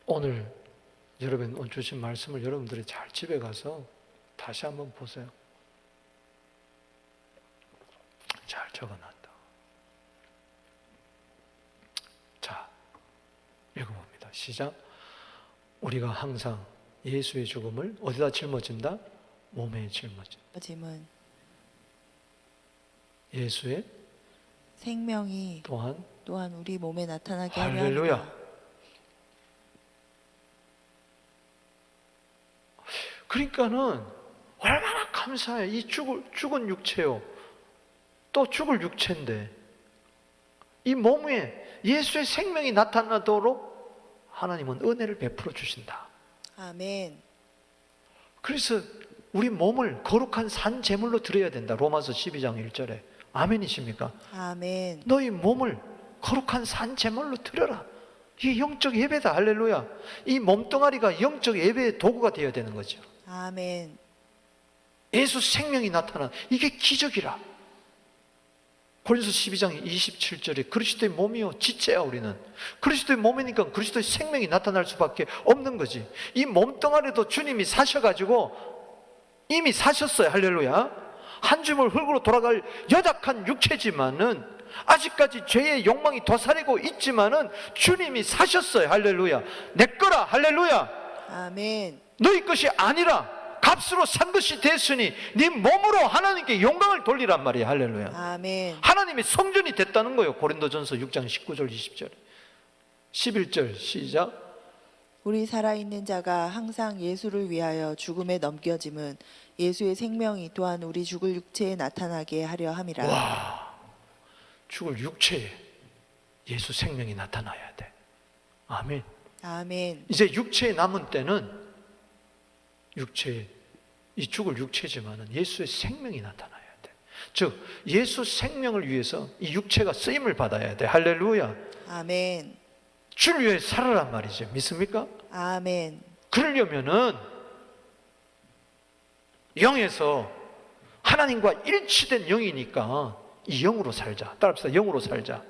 오늘 여러분 주신 말씀을 여러분들이 잘 집에 가서 다시 한번 보세요. 잘 적어놨다. 자, 읽어봅니다. 시작. 우리가 항상 예수의 죽음을 어디다 짊어진다? 몸에 짊어진다. 예수의 생명이 또한 우리 몸에 나타나게 하려 할렐루야. 합니다. 그러니까는 얼마나 감사해. 이 죽은 육체요. 또 죽을 육체인데 이 몸에 예수의 생명이 나타나도록 하나님은 은혜를 베풀어 주신다. 아멘. 그래서 우리 몸을 거룩한 산 제물로 드려야 된다. 로마서 12장 1절에. 아멘이십니까? 아멘. 너희 몸을 거룩한 산 제물로 드려라. 이게 영적 예배다. 할렐루야. 이 몸뚱아리가 영적 예배의 도구가 되어야 되는 거죠. 아멘. 예수 생명이 나타나. 이게 기적이라. 고린도서 12장 27절에 그리스도의 몸이요 지체야. 우리는 그리스도의 몸이니까 그리스도의 생명이 나타날 수밖에 없는 거지. 이 몸뚱아리도 주님이 사셔가지고 이미 사셨어요. 할렐루야. 한 줌을 흙으로 돌아갈 연약한 육체지만은 아직까지 죄의 욕망이 도사리고 있지만은 주님이 사셨어요. 할렐루야. 내 거라. 할렐루야. 아멘. 너희 것이 아니라 값으로 산 것이 됐으니 네 몸으로 하나님께 영광을 돌리란 말이에요. 할렐루야. 아멘. 하나님의 성전이 됐다는 거예요. 고린도전서 6장 19절 20절 11절 시작. 우리 살아있는 자가 항상 예수를 위하여 죽음에 넘겨짐은 예수의 생명이 또한 우리 죽을 육체에 나타나게 하려 함이라. 와, 죽을 육체에 예수 생명이 나타나야 돼. 아멘. 아멘. 이제 육체에 남은 때는 육체에, 이 죽을 육체지만은 예수의 생명이 나타나야 돼. 즉 예수 생명을 위해서 이 육체가 쓰임을 받아야 돼. 할렐루야. 아멘. 주를 위해 살아란 말이죠. 믿습니까? 아멘. 그러려면은 영에서 하나님과 일치된 영이니까 이 영으로 살자. 따라합시다. 영으로 살자.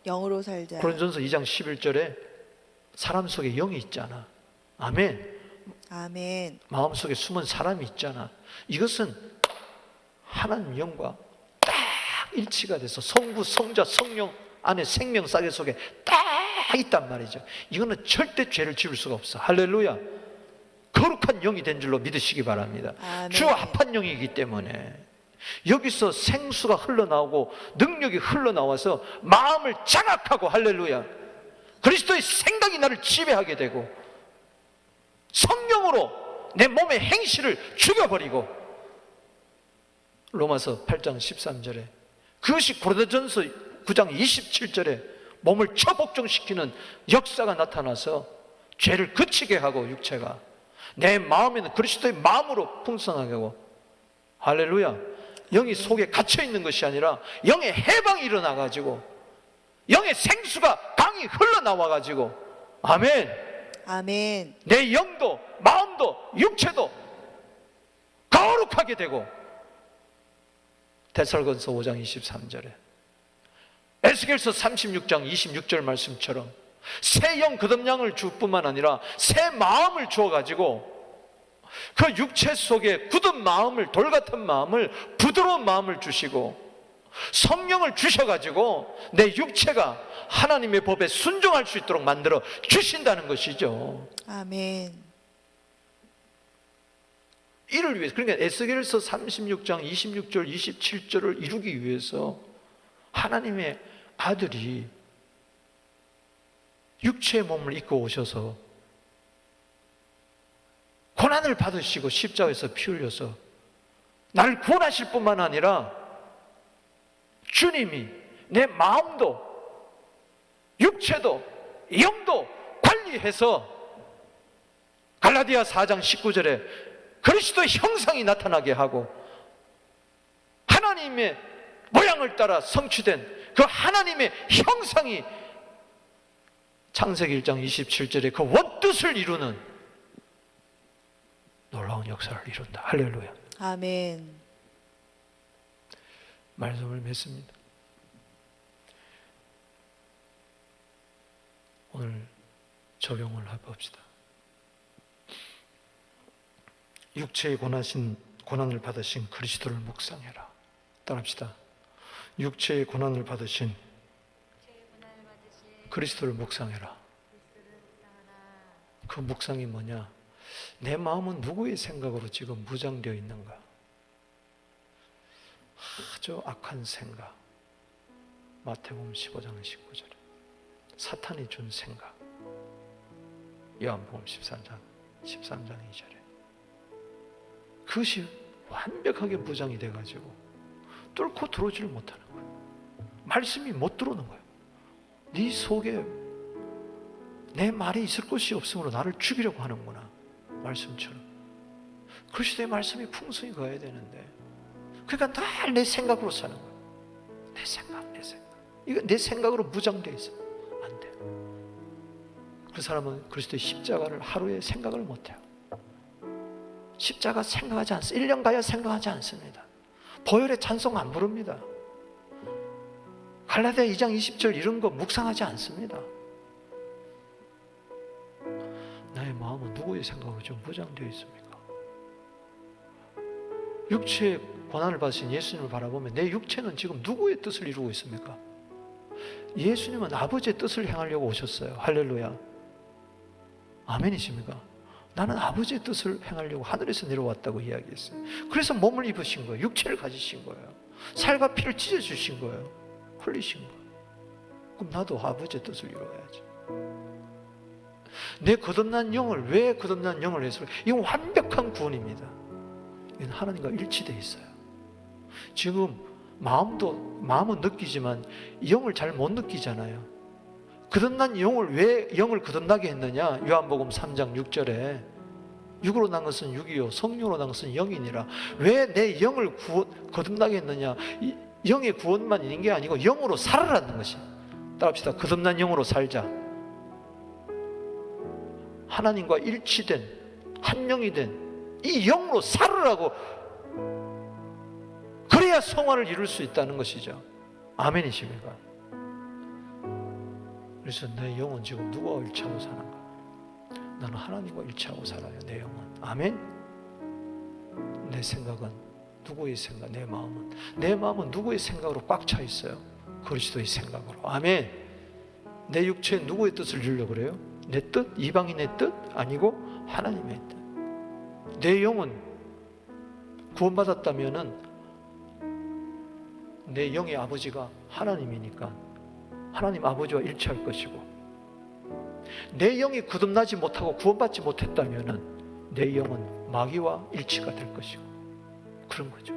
영으로 살자. 고린도전서 2장 11절에 사람 속에 영이 있잖아. 아멘. 아멘. 마음속에 숨은 사람이 있잖아. 이것은 하나님 영과 딱 일치가 돼서 성부, 성자, 성령 안에 생명 싸개 속에 딱 있단 말이죠. 이거는 절대 죄를 지을 수가 없어. 할렐루야. 거룩한 영이 된 줄로 믿으시기 바랍니다. 아멘. 주와 합한 영이기 때문에 여기서 생수가 흘러나오고 능력이 흘러나와서 마음을 장악하고, 할렐루야, 그리스도의 생각이 나를 지배하게 되고 성령으로 내 몸의 행실을 죽여버리고, 로마서 8장 13절에 그것이 고린도전서 9장 27절에 몸을 처복종시키는 역사가 나타나서 죄를 그치게 하고 육체가 내 마음에는 그리스도의 마음으로 풍성하게 하고, 할렐루야, 영이 속에 갇혀있는 것이 아니라 영의 해방이 일어나가지고 영의 생수가 강이 흘러나와가지고, 아멘, 아멘. 내 영도 마음도 육체도 거룩하게 되고, 데살로니가서 5장 23절에 에스겔서 36장 26절 말씀처럼 새 영 거듭량을 줄 뿐만 아니라 새 마음을 주어가지고 그 육체 속에 굳은 마음을, 돌 같은 마음을, 부드러운 마음을 주시고 성령을 주셔가지고 내 육체가 하나님의 법에 순종할 수 있도록 만들어 주신다는 것이죠. 아멘. 이를 위해서, 그러니까 에스겔서 36장 26절 27절을 이루기 위해서 하나님의 아들이 육체의 몸을 입고 오셔서 고난을 받으시고 십자가에서 피 흘려서 나를 구원하실 뿐만 아니라 주님이 내 마음도 육체도 영도 관리해서 갈라디아 4장 19절에 그리스도의 형상이 나타나게 하고 하나님의 모양을 따라 성취된 그 하나님의 형상이 창세기 1장 27절에 그 원뜻을 이루는 놀라운 역사를 이룬다. 할렐루야. 아멘. 말씀을 맺습니다. 오늘 적용을 해봅시다. 육체의 고난을 받으신 그리스도를 묵상해라. 따라합시다. 육체의 고난을 받으신 그리스도를 묵상해라. 그 묵상이 뭐냐? 내 마음은 누구의 생각으로 지금 무장되어 있는가? 아주 악한 생각. 마태복음 15장 19절에 사탄이 준 생각. 요한복음 13장 2절에 그것이 완벽하게 무장이 돼가지고 뚫고 들어오지를 못하는 거예요. 말씀이 못 들어오는 거예요. 네 속에 내 말이 있을 것이 없으므로 나를 죽이려고 하는구나. 말씀처럼 그리스도의 말씀이 풍성히 가야 되는데, 그러니까 늘 내 생각으로 사는 거예요. 내 생각. 이거 내 생각으로 무장되어 있어. 안 돼. 그 사람은 그리스도의 십자가를 하루에 생각을 못해요. 십자가 생각하지 않습니다. 1년 가야 생각하지 않습니다. 보혈의 찬송 안 부릅니다. 갈라디아 2장 20절 이런 거 묵상하지 않습니다. 나의 마음은 누구의 생각으로 지금 무장되어 있습니까? 육체의 고난을 받으신 예수님을 바라보면 내 육체는 지금 누구의 뜻을 이루고 있습니까? 예수님은 아버지의 뜻을 행하려고 오셨어요. 할렐루야. 아멘이십니까? 나는 아버지의 뜻을 행하려고 하늘에서 내려왔다고 이야기했어요. 그래서 몸을 입으신 거예요. 육체를 가지신 거예요. 살과 피를 찢어주신 거예요. 흘리신 거예요. 그럼 나도 아버지의 뜻을 이루어야지. 내 거듭난 영을, 왜 거듭난 영을 해서, 이건 완벽한 구원입니다. 이건 하나님과 일치되어 있어요. 지금 마음은 느끼지만 영을 잘 못 느끼잖아요. 거듭난 영을, 왜 영을 거듭나게 했느냐? 요한복음 3장 6절에 육으로 난 것은 육이요 성령으로 난 것은 영이니라. 왜 내 영을 거듭나게 했느냐? 영의 구원만 있는 게 아니고 영으로 살아라는 것이. 따라합시다. 거듭난 영으로 살자. 하나님과 일치된, 한 영이 된 이 영으로 살으라고. 그래야 성화를 이룰 수 있다는 것이죠. 아멘이십니까? 그래서 내 영은 지금 누구와 일치하고 사는가? 나는 하나님과 일치하고 살아요. 내 영은. 아멘. 내 생각은 누구의 생각? 내 마음은 누구의 생각으로 꽉 차 있어요? 그리스도의 생각으로. 아멘. 내 육체에 누구의 뜻을 이루려고 그래요? 내 뜻? 이방인의 뜻? 아니고 하나님의 뜻. 내 영은 구원받았다면은 내 영의 아버지가 하나님이니까 하나님 아버지와 일치할 것이고, 내 영이 거듭나지 못하고 구원받지 못했다면은 내 영은 마귀와 일치가 될 것이고, 그런 거죠.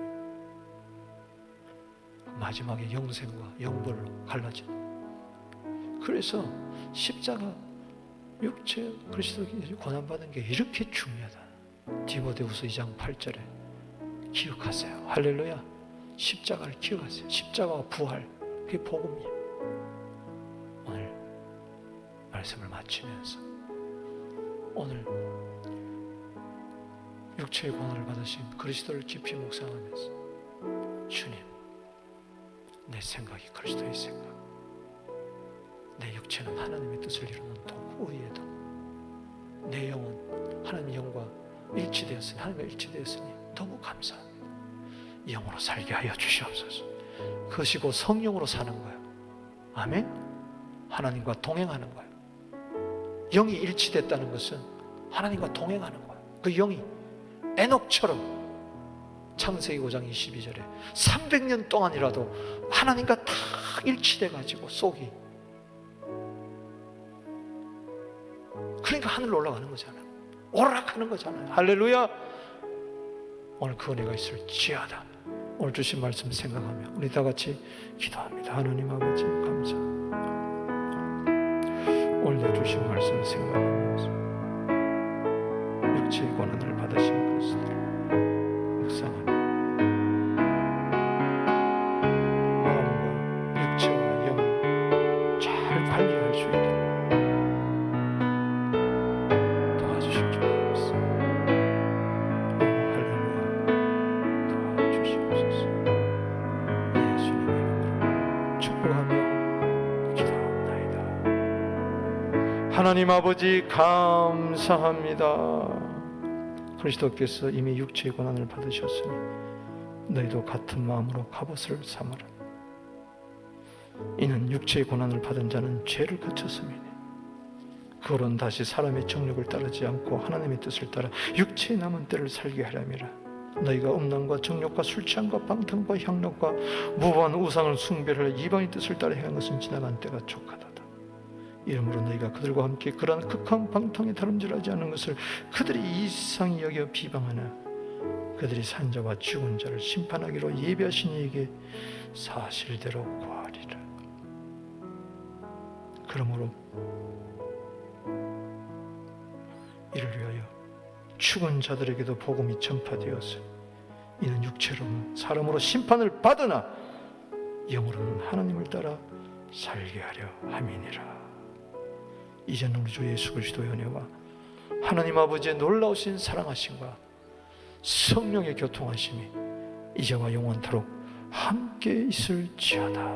마지막에 영생과 영벌로 갈라지는. 그래서 십자가, 육체, 그리스도 고난받은 게 이렇게 중요하다. 디모데후서 2장 8절에 기억하세요. 할렐루야. 십자가를 기억하세요. 십자가와 부활, 그게 복음이에요. 오늘 말씀을 마치면서, 오늘 육체의 고난을 받으신 그리스도를 깊이 묵상하면서, 주님, 내 생각이 그리스도의 생각, 내 육체는 하나님의 뜻을 이루는 의의 동, 내 영은 하나님의 영과 일치되었으니, 하나님과 일치되었으니 너무 감사합니다. 영으로 살게 하여 주시옵소서. 그것이 곧 성령으로 사는 거예요. 아멘. 하나님과 동행하는 거예요. 영이 일치됐다는 것은 하나님과 동행하는 거예요. 그 영이 에녹처럼 창세기 5장 22절에 300년 동안이라도 하나님과 다 일치돼 가지고 속이, 그러니까 하늘로 올라가는 거잖아요. 오르락하는 거잖아요. 할렐루야. 오늘 그 은혜가 있을지어다. 오늘 주신 말씀 생각하며 우리 다 같이 기도합니다. 하나님 아버지 감사합니다. 오늘 주신 말씀 생각하면서 육체의 고난을 받으신 그리스도를 묵상하며 마음과 육체와 영을 잘 관리할 수 있도록 도와주실 줄 알았습니다. 할렐루야. 도와주시옵소서. 예수님의 이름으로 축복하며 기도합니다. 하나님 아버지 감사합니다. 그리스도께서 이미 육체의 고난을 받으셨으니 너희도 같은 마음으로 갑옷을 삼으라. 이는 육체의 고난을 받은 자는 죄를 거쳤음이니 그걸은 다시 사람의 정욕을 따르지 않고 하나님의 뜻을 따라 육체의 남은 때를 살게 하려니라. 너희가 음란과 정욕과 술 취함과 방탕과 향락과 무고한 우상을 숭배를 이방의 뜻을 따라 행한 것은 지나간 때가 족하다. 이러므로 너희가 그들과 함께 그러한 극한 방탕에 다름질하지 않는 것을 그들이 이상히 여겨 비방하나 그들이 산 자와 죽은 자를 심판하기로 예비하신 이에게 사실대로 고하리라. 그러므로 이를 위하여 죽은 자들에게도 복음이 전파되었으니 이는 육체로는 사람으로 심판을 받으나 영으로는 하나님을 따라 살게 하려 함이니라. 이제는 우리 주 예수 그리스도의 은혜와 하나님 아버지의 놀라우신 사랑하심과 성령의 교통하심이 이제와 영원토록 함께 있을지어다.